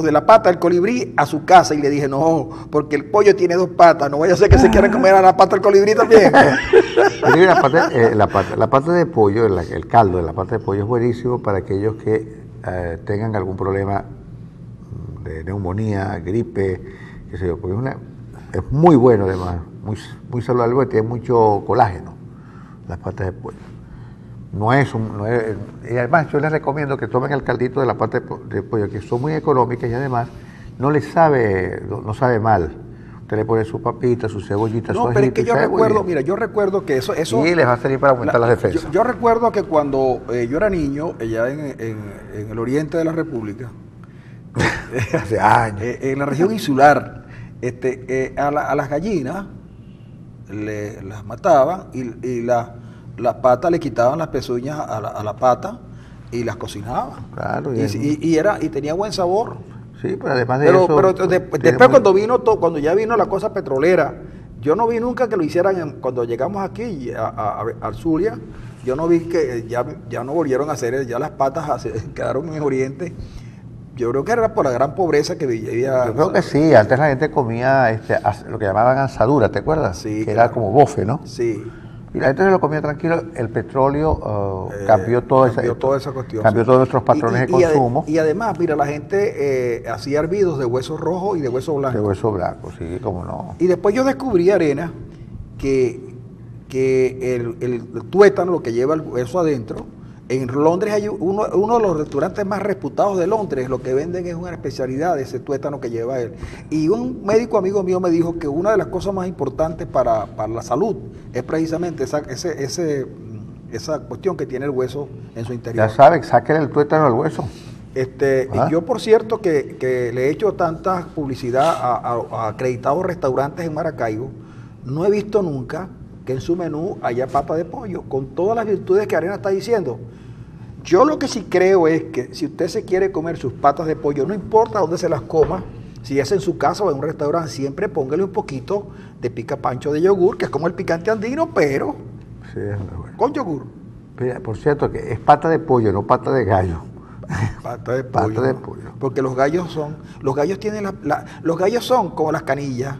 de la pata del colibrí a su casa, y le dije, no, porque el pollo tiene 2 patas, no vaya a ser que se quiera comer a la pata del colibrí también. La pata de pollo, el caldo de la pata de pollo es buenísimo para aquellos que tengan algún problema de neumonía, gripe, qué sé yo, porque es muy bueno además, muy saludable, porque tiene mucho colágeno, las patas de pollo. Y además yo les recomiendo que tomen el caldito de la pata de pollo, que son muy económicas y además no sabe mal. Usted le pone su papita, su cebollita, su ajito. No, pero es que yo recuerdo que eso... Y les va a servir para aumentar las defensas. Yo recuerdo que cuando yo era niño, allá en el oriente de la República, hace años, en la región insular, a las gallinas las mataban y las patas le quitaban las pezuñas a la pata y las cocinaban. Claro, y tenía buen sabor. Sí, pero además de eso... Pero después cuando ya vino la cosa petrolera, yo no vi nunca que lo hicieran cuando llegamos aquí al Zulia, yo no vi que ya no volvieron a hacer, ya las patas quedaron en Oriente. Yo creo que era por la gran pobreza que vivía. Yo creo que sí, antes la gente comía lo que llamaban asadura, ¿te acuerdas? Sí. Que era como bofe, ¿no? Sí. Y la gente se lo comía tranquilo. El petróleo cambió toda esa cuestión. Cambió todos nuestros patrones de consumo. Y además, mira, la gente hacía hervidos de hueso rojo y de hueso blanco. De hueso blanco, sí, cómo no. Y después yo descubrí, Arena, que el tuétano, lo que lleva el hueso adentro, en Londres hay uno de los restaurantes más reputados de Londres, lo que venden es una especialidad de ese tuétano que lleva él. Y un médico amigo mío me dijo que una de las cosas más importantes para la salud es precisamente esa cuestión que tiene el hueso en su interior. Ya saben, saquen el tuétano al hueso. Yo, por cierto, que le he hecho tanta publicidad a acreditados restaurantes en Maracaibo, no he visto nunca que en su menú haya pata de pollo, con todas las virtudes que Arena está diciendo. Yo lo que sí creo es que si usted se quiere comer sus patas de pollo, no importa dónde se las coma, si es en su casa o en un restaurante, siempre póngale un poquito de picapancho de yogur, que es como el picante andino, pero sí, bueno, con yogur. Mira, por cierto, que es pata de pollo, no pata de gallo. Pata de pollo. Pata de pollo. Porque los gallos tienen los gallos son como las canillas,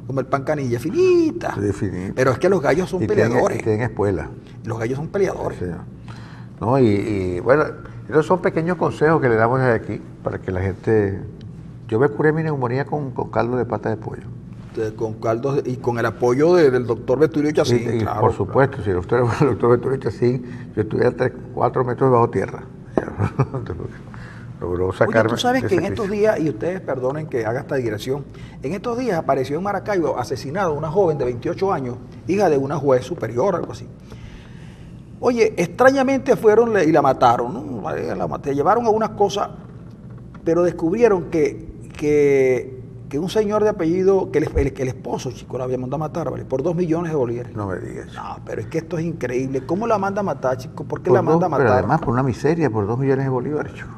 como el pan canilla, finita. Sí, finita. Pero es que los gallos son peleadores. Tienen espuela. Los gallos son peleadores. Sí. No, y bueno, esos son pequeños consejos que le damos desde aquí para que la gente... Yo me curé mi neumonía con caldo de pata de pollo. Con caldo y con el apoyo del doctor Betulio Chacín. Y claro, por supuesto, claro. Si usted era el doctor Betulio Chacín, yo estuviera 4 metros bajo tierra. Logró sacarme. Oye, tú sabes que en estos días, y ustedes perdonen que haga esta digresión, en estos días apareció en Maracaibo asesinada una joven de 28 años, hija de una juez superior, algo así. Oye, extrañamente fueron y la mataron, ¿no? Llevaron algunas cosas, pero descubrieron que un señor de apellido, que el esposo, chico, la había mandado a matar, ¿vale? Por 2 millones de bolívares. No me digas. No, pero es que esto es increíble. ¿Cómo la manda a matar, chico? ¿Por qué la manda a matar? Pero además por una miseria, por 2 millones de bolívares, chico.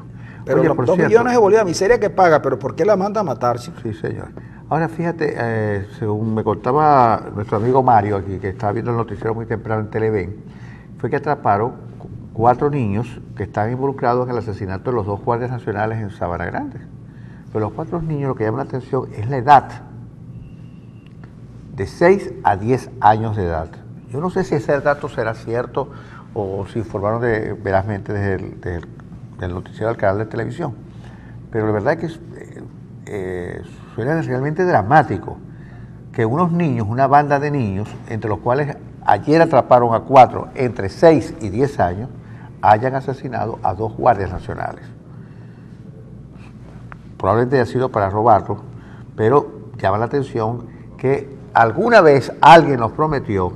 Pero oye, 2 millones de bolívares, miseria que paga, pero ¿por qué la manda a matar, chico? Sí, señor. Ahora, fíjate, según me contaba nuestro amigo Mario aquí, que estaba viendo el noticiero muy temprano en Televen, fue que atraparon 4 niños que estaban involucrados en el asesinato de los 2 guardias nacionales en Sabana Grande. Pero los 4 niños, lo que llama la atención es la edad, de 6 a 10 años de edad. Yo no sé si ese dato será cierto o si informaron verazmente desde el noticiero del canal de televisión, pero la verdad es que suena realmente dramático que unos niños, una banda de niños, entre los cuales ayer atraparon a 4 entre 6 y 10 años, hayan asesinado a 2 guardias nacionales. Probablemente haya sido para robarlos, pero llama la atención que alguna vez alguien nos prometió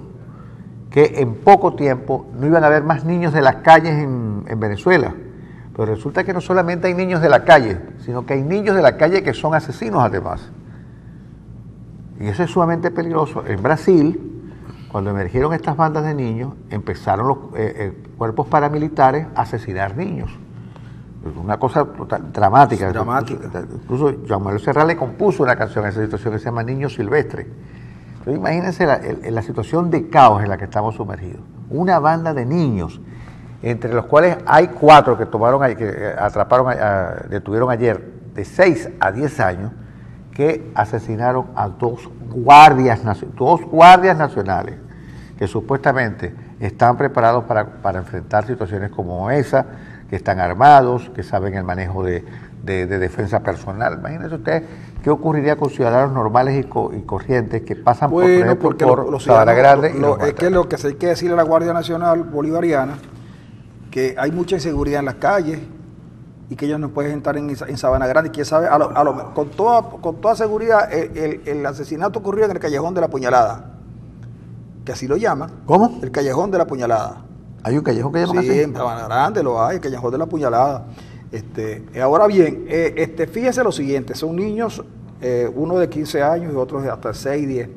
que en poco tiempo no iban a haber más niños de las calles en Venezuela. Pero resulta que no solamente hay niños de la calle, sino que hay niños de la calle que son asesinos además. Y eso es sumamente peligroso. En Brasil, Cuando emergieron estas bandas de niños, empezaron los cuerpos paramilitares a asesinar niños. Una cosa dramática. Incluso Joan Manuel Serrat le compuso una canción a esa situación que se llama Niño Silvestre. Entonces imagínense la situación de caos en la que estamos sumergidos. Una banda de niños, entre los cuales hay 4 que detuvieron ayer, de 6 a 10 años, que asesinaron a 2 guardias nacionales, que supuestamente están preparados para enfrentar situaciones como esa, que están armados, que saben el manejo de defensa personal. Imagínense ustedes qué ocurriría con ciudadanos normales y corrientes que pasan por Sabana Grande. Es que lo que hay que decirle a la Guardia Nacional Bolivariana, que hay mucha inseguridad en las calles y que ellos no pueden entrar en Sabana Grande. Y quién sabe, con toda seguridad, el asesinato ocurrió en el Callejón de la Puñalada, que así lo llaman. ¿Cómo? El Callejón de la Puñalada. ¿Hay un callejón que llaman así? Sí, en Sabana Grande lo hay, el Callejón de la Puñalada. Ahora bien, fíjese lo siguiente, son niños, uno de 15 años y otros de hasta 6, 10.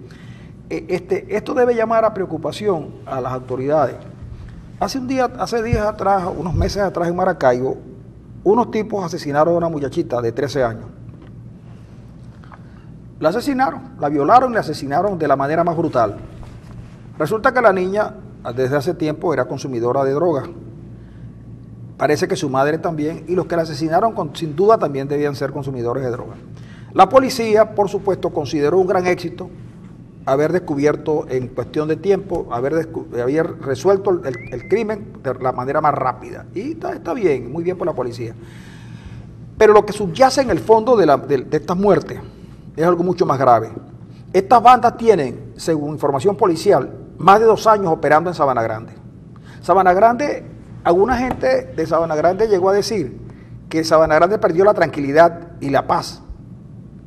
Esto debe llamar a preocupación a las autoridades. Hace días atrás, unos meses atrás en Maracaibo, unos tipos asesinaron a una muchachita de 13 años. La asesinaron, la violaron y la asesinaron de la manera más brutal. Resulta que la niña desde hace tiempo era consumidora de drogas. Parece que su madre también, y los que la asesinaron sin duda también debían ser consumidores de drogas. La policía, por supuesto, consideró un gran éxito haber descubierto en cuestión de tiempo, haber resuelto el crimen de la manera más rápida. Y está bien, muy bien por la policía. Pero lo que subyace en el fondo de estas muertes es algo mucho más grave. Estas bandas tienen, según información policial, más de 2 años operando en Sabana Grande. Sabana Grande, alguna gente de Sabana Grande llegó a decir que Sabana Grande perdió la tranquilidad y la paz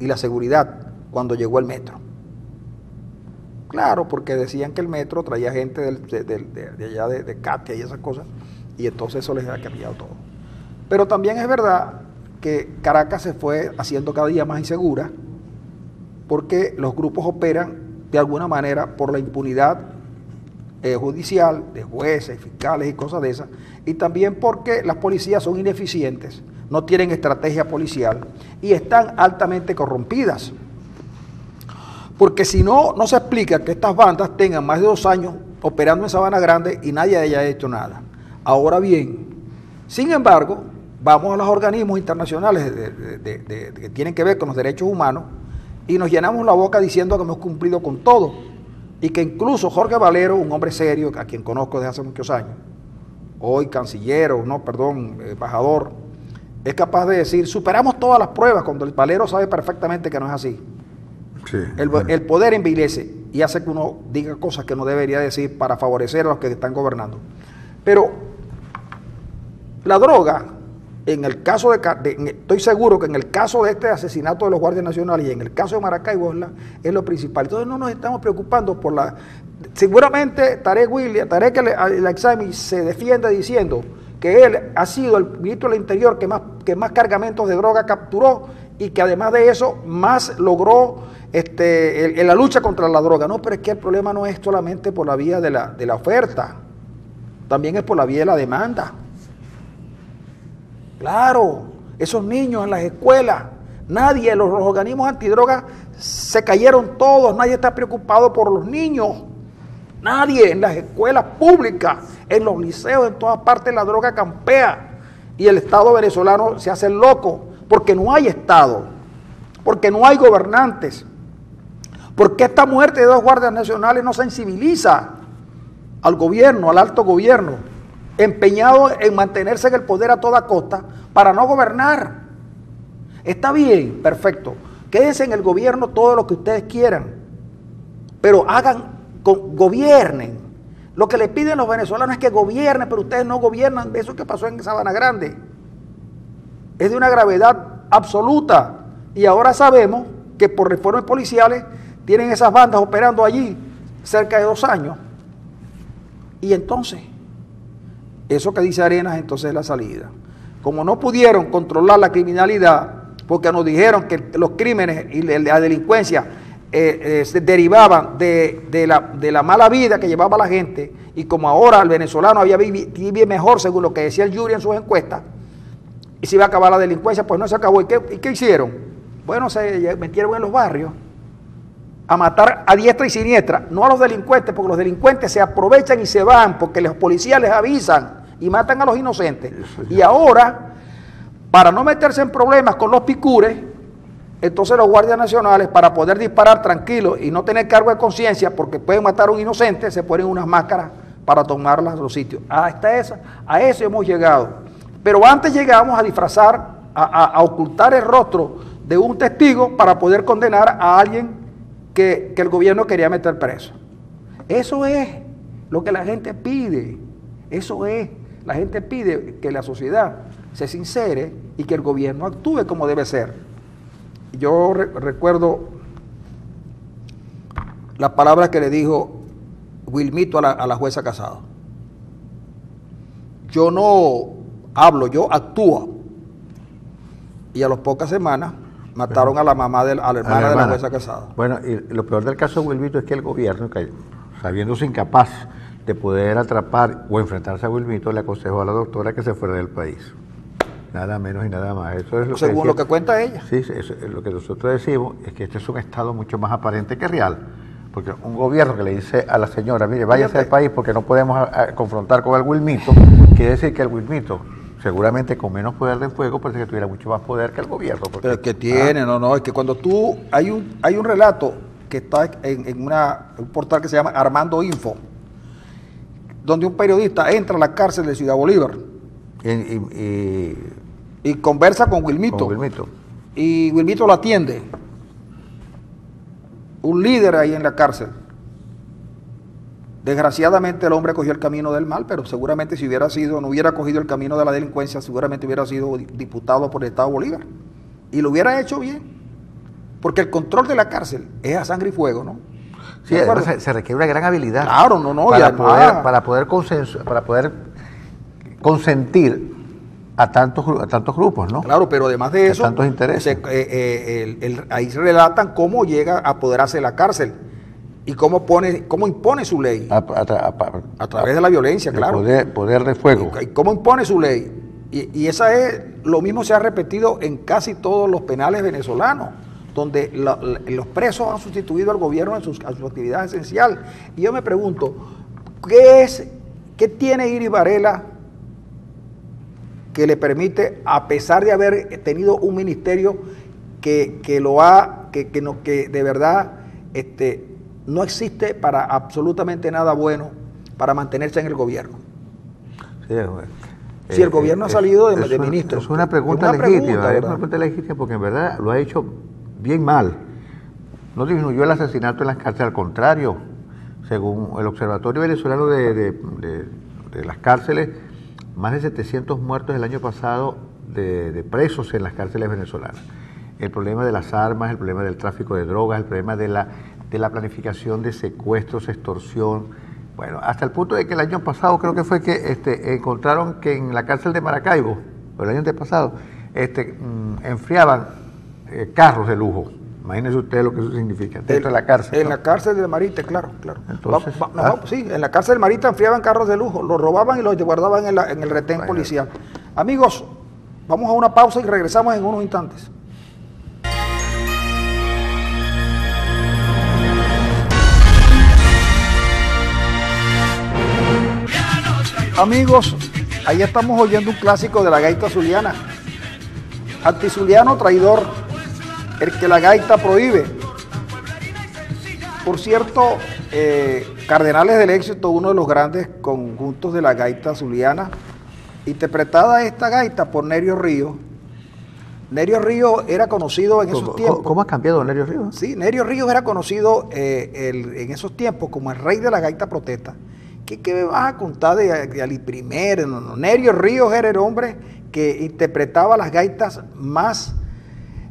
y la seguridad cuando llegó el metro. Claro, porque decían que el metro traía gente de allá de Katia y esas cosas, y entonces eso les ha cambiado todo. Pero también es verdad que Caracas se fue haciendo cada día más insegura, porque los grupos operan de alguna manera por la impunidad judicial, de jueces, fiscales y cosas de esas, y también porque las policías son ineficientes, no tienen estrategia policial y están altamente corrompidas. Porque si no, no se explica que estas bandas tengan más de 2 años operando en Sabana Grande y nadie haya hecho nada. Ahora bien, sin embargo, vamos a los organismos internacionales que tienen que ver con los derechos humanos y nos llenamos la boca diciendo que hemos cumplido con todo. Y que incluso Jorge Valero, un hombre serio, a quien conozco desde hace muchos años, hoy embajador, es capaz de decir, superamos todas las pruebas, cuando el Valero sabe perfectamente que no es así. Sí. El poder envilece y hace que uno diga cosas que no debería decir para favorecer a los que están gobernando. Pero la droga, en el caso estoy seguro que en el caso de este asesinato de los guardias nacionales y en el caso de Maracaibo es lo principal. Entonces no nos estamos preocupando por seguramente Tarek El-Aissami se defiende diciendo que él ha sido el ministro del Interior que más cargamentos de droga capturó y que además de eso más logró en la lucha contra la droga. No, pero es que el problema no es solamente por la vía de la oferta, también es por la vía de la demanda. Claro, esos niños en las escuelas, los organismos antidrogas se cayeron todos, nadie está preocupado por los niños, nadie en las escuelas públicas, en los liceos, en todas partes la droga campea y el Estado venezolano se hace loco porque no hay Estado, porque no hay gobernantes, porque esta muerte de 2 guardias nacionales no sensibiliza al gobierno, al alto gobierno, empeñado en mantenerse en el poder a toda costa para no gobernar. Está bien, perfecto, quédense en el gobierno todo lo que ustedes quieran, pero gobiernen. Lo que le piden los venezolanos es que gobiernen, pero ustedes no gobiernan. Eso que pasó en Sabana Grande es de una gravedad absoluta, y ahora sabemos que por reformas policiales tienen esas bandas operando allí cerca de 2 años, y entonces eso que dice Arenas entonces es la salida. Como no pudieron controlar la criminalidad, porque nos dijeron que los crímenes y la delincuencia se derivaban de la mala vida que llevaba la gente, y como ahora el venezolano había vivido mejor, según lo que decía el Yuri en sus encuestas, y se iba a acabar la delincuencia, pues no se acabó. ¿Y qué hicieron? Bueno, se metieron en los barrios a matar a diestra y siniestra, no a los delincuentes, porque los delincuentes se aprovechan y se van, porque los policías les avisan y matan a los inocentes. Y ahora, para no meterse en problemas con los picures, entonces los guardias nacionales, para poder disparar tranquilos y no tener cargo de conciencia, porque pueden matar a un inocente, se ponen unas máscaras para tomarlas a los sitios. A eso hemos llegado. Pero antes llegamos a disfrazar, a ocultar el rostro de un testigo para poder condenar a alguien que el gobierno quería meter preso. Eso es lo que la gente pide. Eso es. La gente pide que la sociedad se sincere y que el gobierno actúe como debe ser. Yo recuerdo las palabras que le dijo Wilmito a la jueza Casado. Yo no hablo, yo actúo. Y a las pocas semanas mataron a la mamá, a la hermana de la jueza Casado. Bueno, y lo peor del caso de Wilmito es que el gobierno, sabiéndose incapaz de poder atrapar o enfrentarse a Wilmito, le aconsejó a la doctora que se fuera del país. Nada menos y nada más. Eso es según lo que cuenta ella. Sí, lo que nosotros decimos es que este es un estado mucho más aparente que real. Porque un gobierno que le dice a la señora, mire, váyase del país porque no podemos confrontar con el Wilmito, quiere decir que el Wilmito, seguramente con menos poder de fuego, parece que tuviera mucho más poder que el gobierno. Porque, pero que tiene, es que cuando tú, hay un relato que está en un portal que se llama Armando Info, donde un periodista entra a la cárcel de Ciudad Bolívar y conversa con Wilmito. Y Wilmito lo atiende. Un líder ahí en la cárcel. Desgraciadamente el hombre cogió el camino del mal, pero seguramente si no hubiera cogido el camino de la delincuencia, seguramente hubiera sido diputado por el Estado Bolívar. Y lo hubiera hecho bien. Porque el control de la cárcel es a sangre y fuego, ¿no? Sí, además se requiere una gran habilidad. Claro, para poder consentir a tantos grupos, ¿no? Claro, pero además de eso, tantos intereses. Ahí se relatan cómo llega a apoderarse de la cárcel y cómo impone su ley. A través de la violencia, claro. Poder de fuego. Y cómo impone su ley. Y lo mismo se ha repetido en casi todos los penales venezolanos, donde los presos han sustituido al gobierno en su actividad esencial. Y yo me pregunto, ¿qué tiene Iris Varela que le permite, a pesar de haber tenido un ministerio que de verdad no existe para absolutamente nada bueno para mantenerse en el gobierno? Sí, si el gobierno ha salido de ministro. Es una pregunta legítima, es una pregunta legítima porque en verdad lo ha hecho bien mal. No disminuyó el asesinato en las cárceles, al contrario. Según el Observatorio Venezolano de las Cárceles, más de 700 muertos el año pasado de presos en las cárceles venezolanas. El problema de las armas, el problema del tráfico de drogas, el problema de la planificación de secuestros, extorsión. Bueno, hasta el punto de que el año pasado creo que fue que encontraron que en la cárcel de Maracaibo, o el año antepasado, enfriaban carros de lujo. Imagínese usted lo que eso significa, dentro de la cárcel. En la cárcel de Marita, claro. Entonces, sí, en la cárcel de Marita enfriaban carros de lujo, los robaban y los guardaban en el retén policial. Amigos, vamos a una pausa y regresamos en unos instantes. Amigos, ahí estamos oyendo un clásico de la gaita zuliana. Antizuliano traidor, el que la gaita prohíbe. Por cierto, Cardenales del Éxito, uno de los grandes conjuntos de la gaita zuliana, interpretada esta gaita por Nerio Ríos. Nerio Ríos era conocido en esos tiempos. ¿Cómo ha cambiado Nerio Ríos? Sí, Nerio Ríos era conocido en esos tiempos como el rey de la gaita protesta. ¿Qué me vas a contar de Ali I? No. Nerio Ríos era el hombre que interpretaba las gaitas más,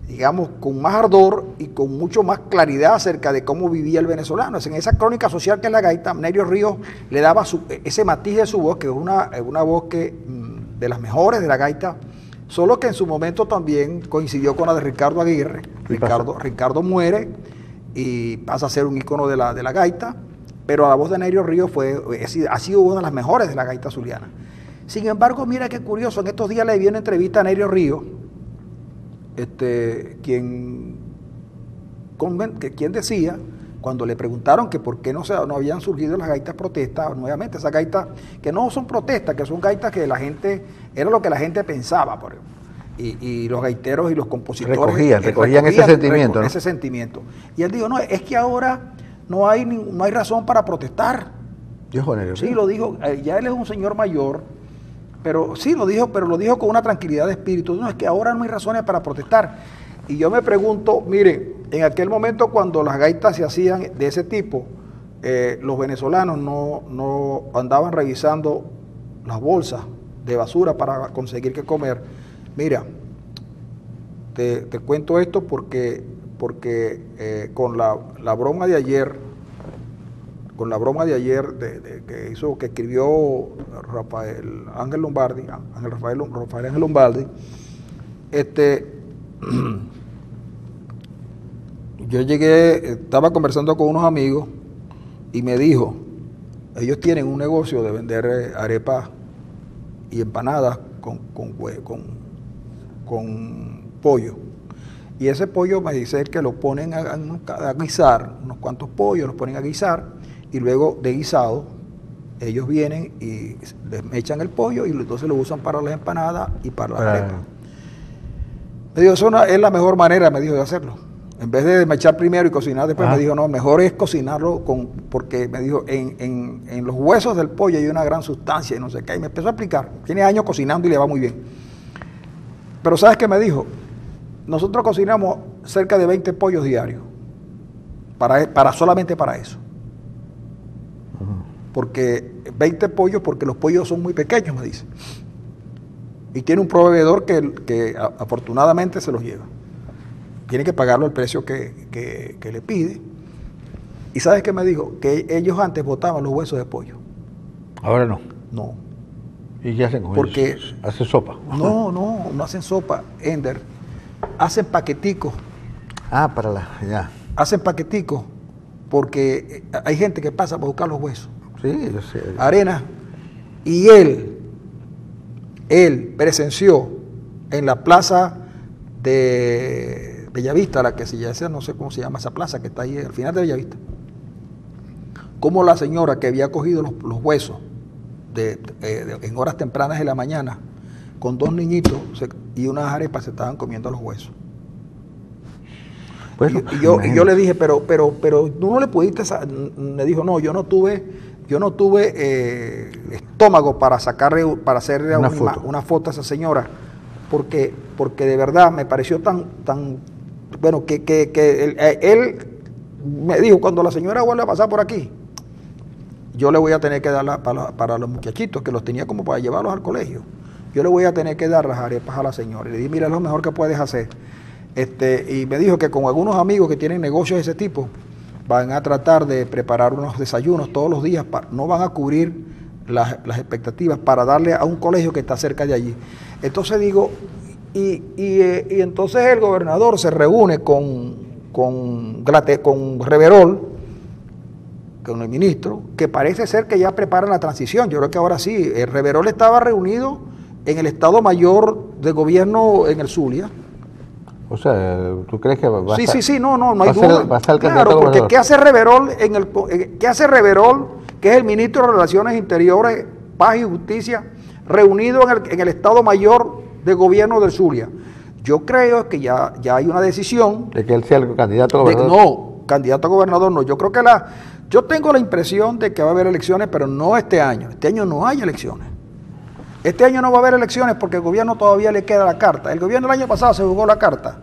digamos, con más ardor y con mucho más claridad acerca de cómo vivía el venezolano. En esa crónica social que es la gaita, Nerio Ríos le daba ese matiz de su voz, que es una voz de las mejores de la gaita, solo que en su momento también coincidió con la de Ricardo Aguirre. Ricardo muere y pasa a ser un ícono de la gaita, pero la voz de Nerio Ríos ha sido una de las mejores de la gaita zuliana. Sin embargo, mira qué curioso, en estos días le vi una entrevista a Nerio Ríos, quien decía, cuando le preguntaron que por qué no habían surgido las gaitas protestas, nuevamente esas gaitas que no son protestas, que son gaitas que la gente, era lo que la gente pensaba, por ejemplo. Y los gaiteros y los compositores recogían ese sentimiento, ¿no? Ese sentimiento. Y él dijo, no, es que ahora no hay razón para protestar. Sí, lo dijo, ya él es un señor mayor, pero sí lo dijo con una tranquilidad de espíritu. No, es que ahora no hay razones para protestar. Y yo me pregunto, mire, en aquel momento cuando las gaitas se hacían de ese tipo, los venezolanos no andaban revisando las bolsas de basura para conseguir qué comer. Mira, te cuento esto porque con la broma de ayer, que escribió Rafael Ángel Lombardi, yo estaba conversando con unos amigos y me dijo, ellos tienen un negocio de vender arepas y empanadas con pollo. Y ese pollo me dice que lo ponen a guisar, unos cuantos pollos los ponen a guisar, y luego de guisado ellos vienen y les echan el pollo y entonces lo usan para las empanadas y para las arepas. Me dijo, eso es la mejor manera, me dijo, de hacerlo. En vez de mechar primero y cocinar después, me dijo, no, mejor es cocinarlo porque me dijo, en los huesos del pollo hay una gran sustancia y no sé qué. Y me empezó a explicar. Tiene años cocinando y le va muy bien. Pero ¿sabes qué me dijo? Nosotros cocinamos cerca de 20 pollos diarios. Solamente para eso. Porque 20 pollos, porque los pollos son muy pequeños, me dice. Y tiene un proveedor que afortunadamente se los lleva. Tiene que pagarlo el precio que le pide. ¿Y sabes qué me dijo? Que ellos antes botaban los huesos de pollo. Ahora no. No. ¿Y qué hacen con porque ellos? ¿Hacen sopa? No hacen sopa, Ender. Hacen paqueticos. Ya. Hacen paqueticos porque hay gente que pasa para buscar los huesos. Sí, yo sé. Arena. Y él presenció en la plaza de Bellavista, la que se llama, no sé cómo se llama esa plaza que está ahí al final de Bellavista, como la señora que había cogido los huesos en horas tempranas de la mañana, con dos niñitos y unas arepas, se estaban comiendo los huesos. Bueno, y yo le dije, pero tú no le pudiste, me dijo, no, yo no tuve estómago para hacerle una foto a esa señora, porque de verdad me pareció tan bueno que él me dijo, cuando la señora vuelva a pasar por aquí, yo le voy a tener que dar para los muchachitos, que los tenía como para llevarlos al colegio, yo le voy a tener que dar las arepas a la señora. Y le dije, mira, es lo mejor que puedes hacer. Y me dijo que con algunos amigos que tienen negocios de ese tipo, van a tratar de preparar unos desayunos todos los días, no van a cubrir las expectativas para darle a un colegio que está cerca de allí. Entonces digo, y entonces el gobernador se reúne con Reverol, con el ministro, que parece ser que ya preparan la transición. Yo creo que ahora sí. El Reverol estaba reunido en el Estado Mayor de Gobierno en el Zulia. O sea, ¿tú crees que va a estar? Sí, no hay duda. Va a estar el claro, porque ¿qué hace Reverol que es el ministro de Relaciones Interiores, Paz y Justicia, reunido en el Estado Mayor de Gobierno del Zulia? Yo creo que ya hay una decisión. ¿De que él sea el candidato a gobernador? No, candidato a gobernador no. Yo creo que yo tengo la impresión de que va a haber elecciones, pero no este año. Este año no hay elecciones. Este año no va a haber elecciones porque el gobierno todavía le queda la carta. El gobierno el año pasado se jugó la carta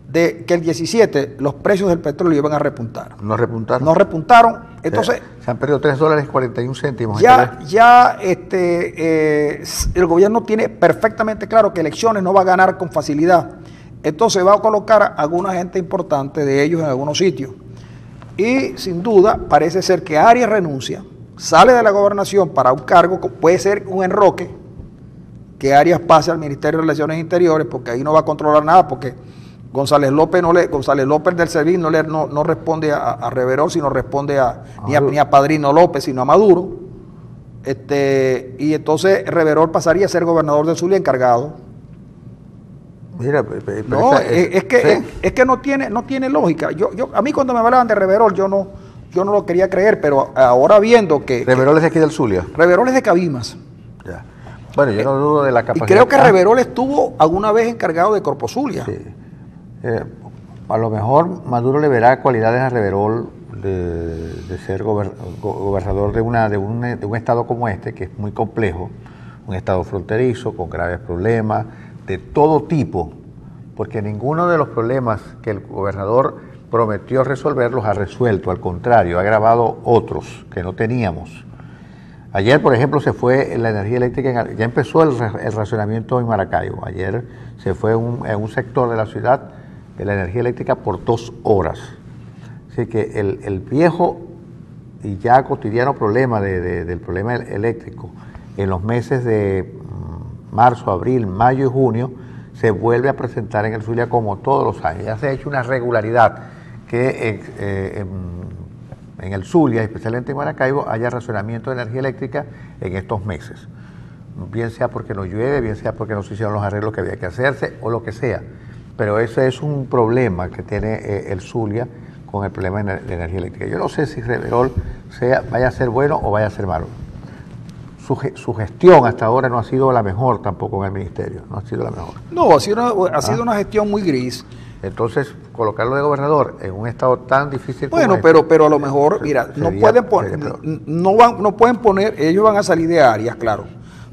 de que el 17 los precios del petróleo iban a repuntar. ¿No repuntaron? No repuntaron. Entonces, se han perdido $3.41. El gobierno tiene perfectamente claro que elecciones no va a ganar con facilidad. Entonces va a colocar a alguna gente importante de ellos en algunos sitios. Y sin duda parece ser que Arias renuncia, sale de la gobernación para un cargo, puede ser un enroque, que Arias pase al Ministerio de Relaciones Interiores, porque ahí no va a controlar nada, porque González López del Servín no responde a Reverol, sino responde ni a Padrino López, sino a Maduro. Y entonces Reverol pasaría a ser gobernador del Zulia encargado. Mira, no, es que no tiene lógica. A mí cuando me hablaban de Reverol, yo no lo quería creer, pero ahora viendo que... ¿Reverol es de aquí del Zulia? Reverol es de Cabimas. Ya. Bueno, yo no dudo de la capacidad. Y creo que Reverol estuvo alguna vez encargado de Corpo Zulia. Sí. A lo mejor Maduro le verá cualidades a Reverol de ser gobernador de un estado como este, que es muy complejo, un estado fronterizo, con graves problemas, de todo tipo, porque ninguno de los problemas que el gobernador prometió resolver los ha resuelto, al contrario, ha agravado otros que no teníamos. Ayer, por ejemplo, se fue la energía eléctrica, ya empezó el racionamiento en Maracaibo. Ayer se fue en un sector de la ciudad de la energía eléctrica por 2 horas. Así que el viejo y ya cotidiano problema del problema eléctrico en los meses de marzo, abril, mayo y junio se vuelve a presentar en el Zulia como todos los años. Ya se ha hecho una regularidad que en el Zulia, especialmente en Maracaibo, haya racionamiento de energía eléctrica en estos meses. Bien sea porque no llueve, bien sea porque no se hicieron los arreglos que había que hacerse o lo que sea. Pero ese es un problema que tiene el Zulia con el problema de energía eléctrica. Yo no sé si Reverol vaya a ser bueno o vaya a ser malo. Su gestión hasta ahora no ha sido la mejor tampoco en el ministerio, no ha sido la mejor. No, ha sido una gestión muy gris. Entonces, colocarlo de gobernador en un estado tan difícil como este, pero a lo mejor, mira, no pueden poner, ellos van a salir de Arias, claro.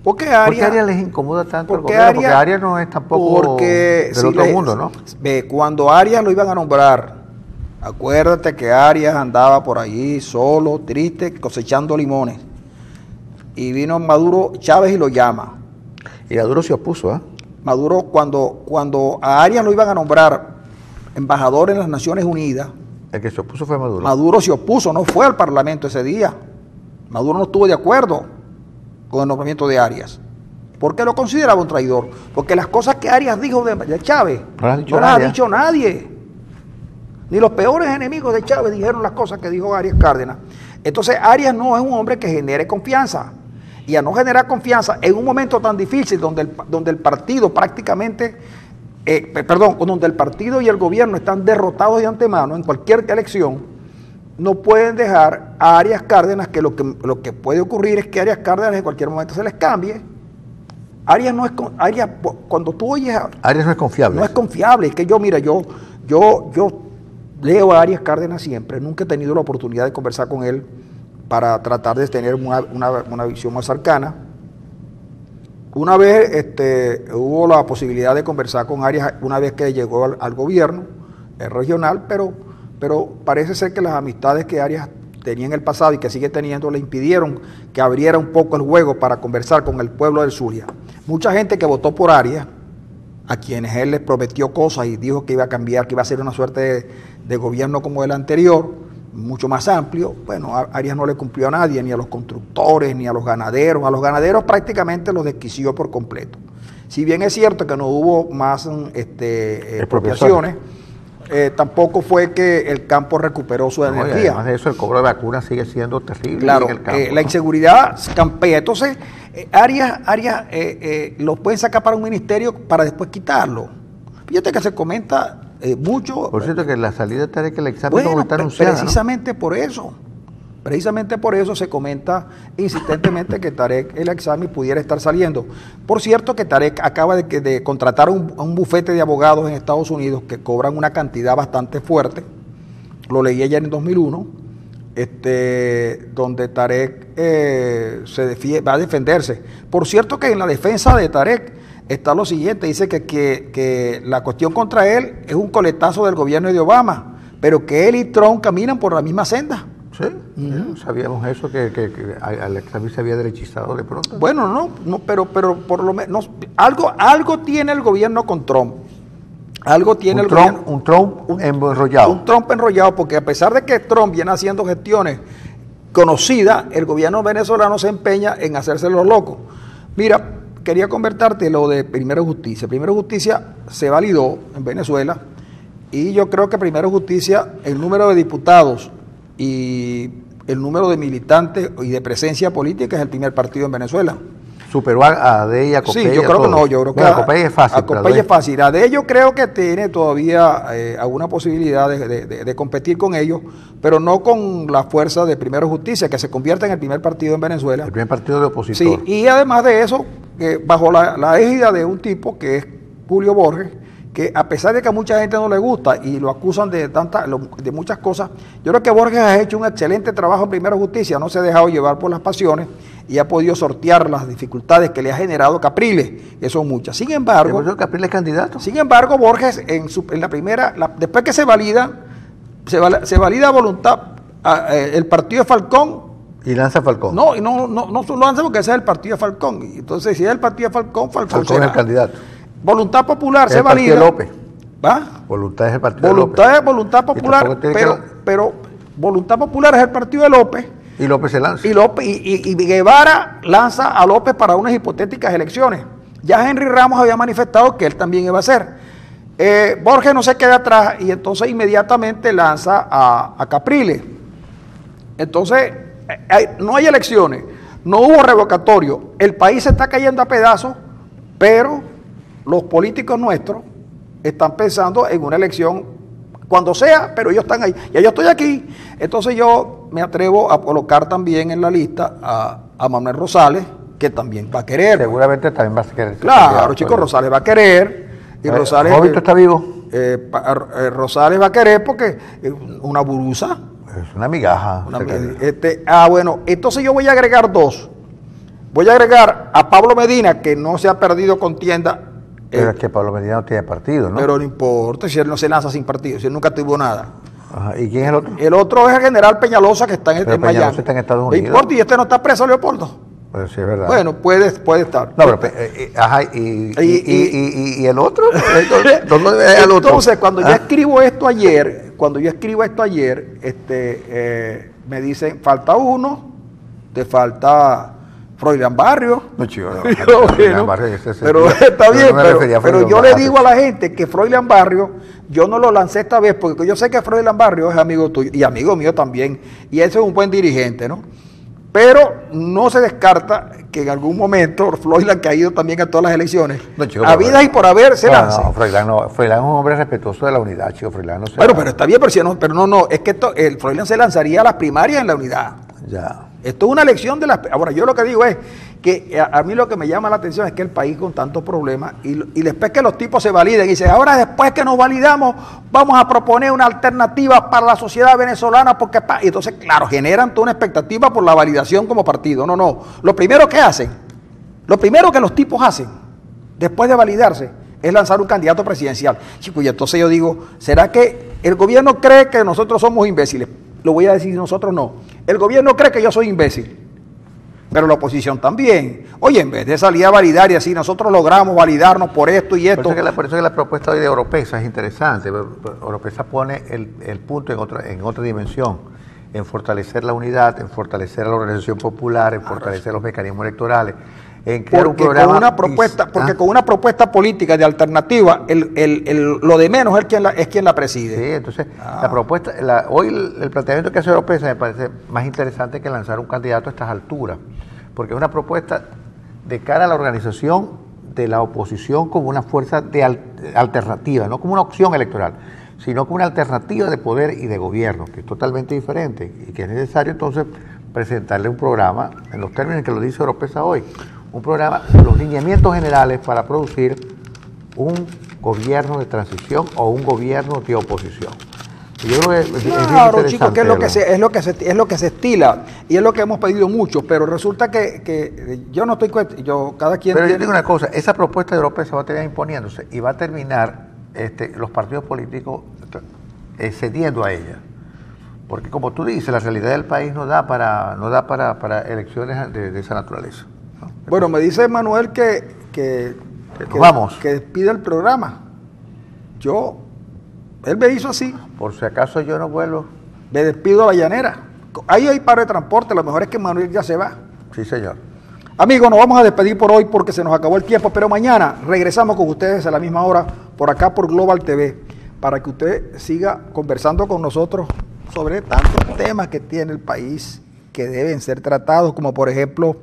¿Por qué Arias les incomoda tanto al gobierno? Porque Arias no es tampoco del otro mundo, ¿no? Cuando Arias lo iban a nombrar, acuérdate que Arias andaba por allí solo, triste, cosechando limones. Y vino Maduro Chávez y lo llama. Y Maduro se opuso, ¿eh? Maduro, cuando a Arias lo iban a nombrar embajador en las Naciones Unidas. El que se opuso fue Maduro. Maduro se opuso, no fue al Parlamento ese día. Maduro no estuvo de acuerdo con el nombramiento de Arias. ¿Por qué lo consideraba un traidor? Porque las cosas que Arias dijo de Chávez no las ha dicho nadie. Ni los peores enemigos de Chávez dijeron las cosas que dijo Arias Cárdenas. Entonces Arias no es un hombre que genere confianza. Y a no generar confianza en un momento tan difícil donde el partido prácticamente, donde el partido y el gobierno están derrotados de antemano en cualquier elección, no pueden dejar a Arias Cárdenas, que lo que puede ocurrir es que Arias Cárdenas en cualquier momento se les cambie. Arias cuando tú oyes... Arias no es confiable. No es confiable. Es que yo leo a Arias Cárdenas siempre, nunca he tenido la oportunidad de conversar con él para tratar de tener una visión más cercana. Una vez hubo la posibilidad de conversar con Arias una vez que llegó al gobierno regional, pero parece ser que las amistades que Arias tenía en el pasado y que sigue teniendo le impidieron que abriera un poco el juego para conversar con el pueblo del Zulia. Mucha gente que votó por Arias, a quienes él les prometió cosas y dijo que iba a cambiar, que iba a ser una suerte de gobierno como el anterior, mucho más amplio. Bueno, Arias no le cumplió a nadie, ni a los constructores, ni a los ganaderos. A los ganaderos prácticamente los desquició por completo. Si bien es cierto que no hubo más expropiaciones, tampoco fue que el campo recuperó su energía. Además de eso, el cobro de vacunas sigue siendo terrible. Claro, en el campo, la inseguridad campea. Entonces, Arias lo pueden sacar para un ministerio para después quitarlo. Fíjate que se comenta mucho. Por cierto, que la salida de Tarek, el examen no está anunciada, precisamente, ¿no? Precisamente por eso se comenta insistentemente que Tarek el examen pudiera estar saliendo. Por cierto que Tarek acaba de contratar a un bufete de abogados en Estados Unidos que cobran una cantidad bastante fuerte. Lo leí ayer en 2001, donde Tarek va a defenderse. Por cierto que en la defensa de Tarek está lo siguiente, dice que la cuestión contra él es un coletazo del gobierno de Obama, pero que él y Trump caminan por la misma senda. Sí, sabíamos eso, que Alex se había derechizado de pronto. Bueno, pero por lo menos algo tiene el gobierno con Trump. Algo tiene el gobierno. Un Trump enrollado. Un Trump enrollado, porque a pesar de que Trump viene haciendo gestiones conocidas, el gobierno venezolano se empeña en hacerse los locos. Mira, quería convertarte lo de Primero Justicia. Primero Justicia se validó en Venezuela y yo creo que primero justicia, el número de diputados y el número de militantes y de presencia política es el primer partido en Venezuela. Superó a ADE y a Copey. Sí, yo creo que no, yo creo que a Copey es fácil. A Copey es fácil. ADE yo creo que tiene todavía alguna posibilidad de competir con ellos, pero no con la fuerza de Primero Justicia, que se convierte en el primer partido en Venezuela. El primer partido de opositor. Sí, y además de eso, bajo la égida de un tipo que es Julio Borges, que a pesar de que a mucha gente no le gusta y lo acusan de muchas cosas, yo creo que Borges ha hecho un excelente trabajo en Primera Justicia, no se ha dejado llevar por las pasiones y ha podido sortear las dificultades que le ha generado Capriles, que son muchas. Sin embargo, ¿Capriles candidato? Sin embargo, Borges en la primera, después que se valida a voluntad el partido de Falcón. ¿Y lanza Falcón? No lo lanza porque ese es el partido de Falcón. Entonces, si es el partido de Falcón es será el candidato. Voluntad Popular se valida. El partido de López. ¿Va? Voluntad es el partido de López. Voluntad Popular, pero Voluntad Popular es el partido de López. Y López se lanza. Y Guevara lanza a López para unas hipotéticas elecciones. Ya Henry Ramos había manifestado que él también iba a ser. Borges no se queda atrás y entonces inmediatamente lanza a Capriles. Entonces, no hay elecciones, no hubo revocatorio, el país se está cayendo a pedazos, pero los políticos nuestros están pensando en una elección cuando sea, pero ellos están ahí. Ya yo estoy aquí. Entonces yo me atrevo a colocar también en la lista a Manuel Rosales, que también va a querer. Seguramente también va a querer. Claro, chicos, Rosales va a querer. Y Rosales, ¿Jovito está vivo? Rosales va a querer porque una burusa. Es una migaja. Bueno, entonces yo voy a agregar dos. Voy a agregar a Pablo Medina, que no se ha perdido contienda. Pero es que Pablo Medina no tiene partido, ¿no? Pero no importa, si él no se lanza sin partido, si él nunca tuvo nada. Ajá. ¿Y quién es el otro? El otro es el general Peñalosa, que está en Miami. Peñalosa está en Estados Unidos. No importa, y este no está preso, Leopoldo. Pues sí, es verdad. Bueno, puede estar. No, pero, ¿y el otro? ¿Dónde es el otro? Entonces, cuando yo escribo esto ayer, me dicen, falta uno, te falta Froilán Barrio. No, chico, pero está bien, pero yo le digo a la gente que Froilán Barrio, yo no lo lancé esta vez, porque yo sé que Froilán Barrio es amigo tuyo y amigo mío también, y ese es un buen dirigente, ¿no? Pero no se descarta que en algún momento Froilán, que ha ido también a todas las elecciones, habidas y por haber, se lance. Froilán es un hombre respetuoso de la unidad, chico. Froilán no se Bueno, pero está bien, pero no, es que el Froilán se lanzaría a las primarias en la unidad. Ya. Esto es una elección de las... Ahora, yo lo que digo es que a mí lo que me llama la atención es que el país con tantos problemas y después que los tipos se validen y dicen, ahora después que nos validamos vamos a proponer una alternativa para la sociedad venezolana porque... Y entonces, claro, generan toda una expectativa por la validación como partido. No. Lo primero que los tipos hacen después de validarse es lanzar un candidato presidencial. Chico, y entonces yo digo, ¿será que el gobierno cree que nosotros somos imbéciles? Lo voy a decir, nosotros no. El gobierno cree que yo soy imbécil, pero la oposición también. Oye, en vez de salir a validar y así, nosotros logramos validarnos por esto y esto. Por eso que la propuesta hoy de Oropesa es interesante. Oropesa pone el punto en otra dimensión, en fortalecer la unidad, en fortalecer la organización popular, en fortalecer los mecanismos electorales, en crear un programa. Con una propuesta política de alternativa, lo de menos es quien la preside. Sí, entonces la propuesta, hoy el planteamiento que hace Oropesa me parece más interesante que lanzar un candidato a estas alturas, porque es una propuesta de cara a la organización de la oposición como una fuerza de alternativa, no como una opción electoral, sino como una alternativa de poder y de gobierno, que es totalmente diferente y que es necesario entonces presentarle un programa, en los términos en que lo dice Oropesa hoy, un programa, los lineamientos generales para producir un gobierno de transición o un gobierno de oposición. Y yo creo que claro, chicos, que es lo que se estila y es lo que hemos pedido mucho, pero resulta que yo no estoy cada quien. Pero yo digo una cosa, esa propuesta de Oropesa va a terminar imponiéndose y va a terminar los partidos políticos cediendo a ella. Porque como tú dices, la realidad del país no da para elecciones de esa naturaleza. ¿No? Bueno, me dice Manuel que despida el programa. Él me hizo así. Por si acaso yo no vuelvo. Me despido a la llanera. Ahí hay paro de transporte, lo mejor es que Manuel ya se va. Sí, señor. Amigos, nos vamos a despedir por hoy porque se nos acabó el tiempo, pero mañana regresamos con ustedes a la misma hora por acá por Global TV. para que usted siga conversando con nosotros sobre tantos temas que tiene el país que deben ser tratados, como por ejemplo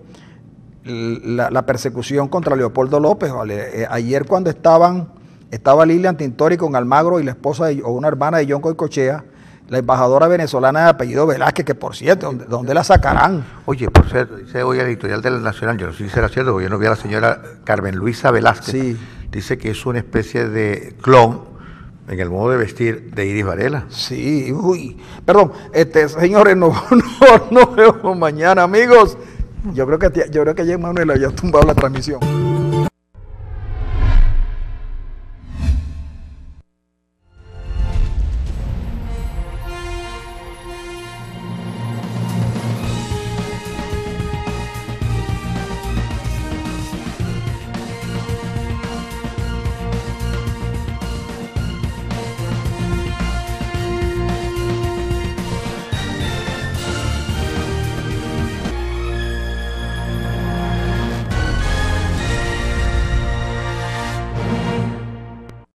la persecución contra Leopoldo López. ¿Vale? Ayer cuando estaba Lilian Tintori con Almagro y la esposa o una hermana de John Goycochea, la embajadora venezolana de apellido Velázquez, que por cierto, ¿dónde la sacarán? Oye, por cierto, dice hoy el editorial del Nacional, yo no sé si será cierto, porque yo no vi a la señora Carmen Luisa Velázquez, Sí. Dice que es una especie de clon en el modo de vestir de Iris Varela. Sí, uy, perdón, señores, nos vemos mañana, amigos. Yo creo que ya Manuel había tumbado la transmisión.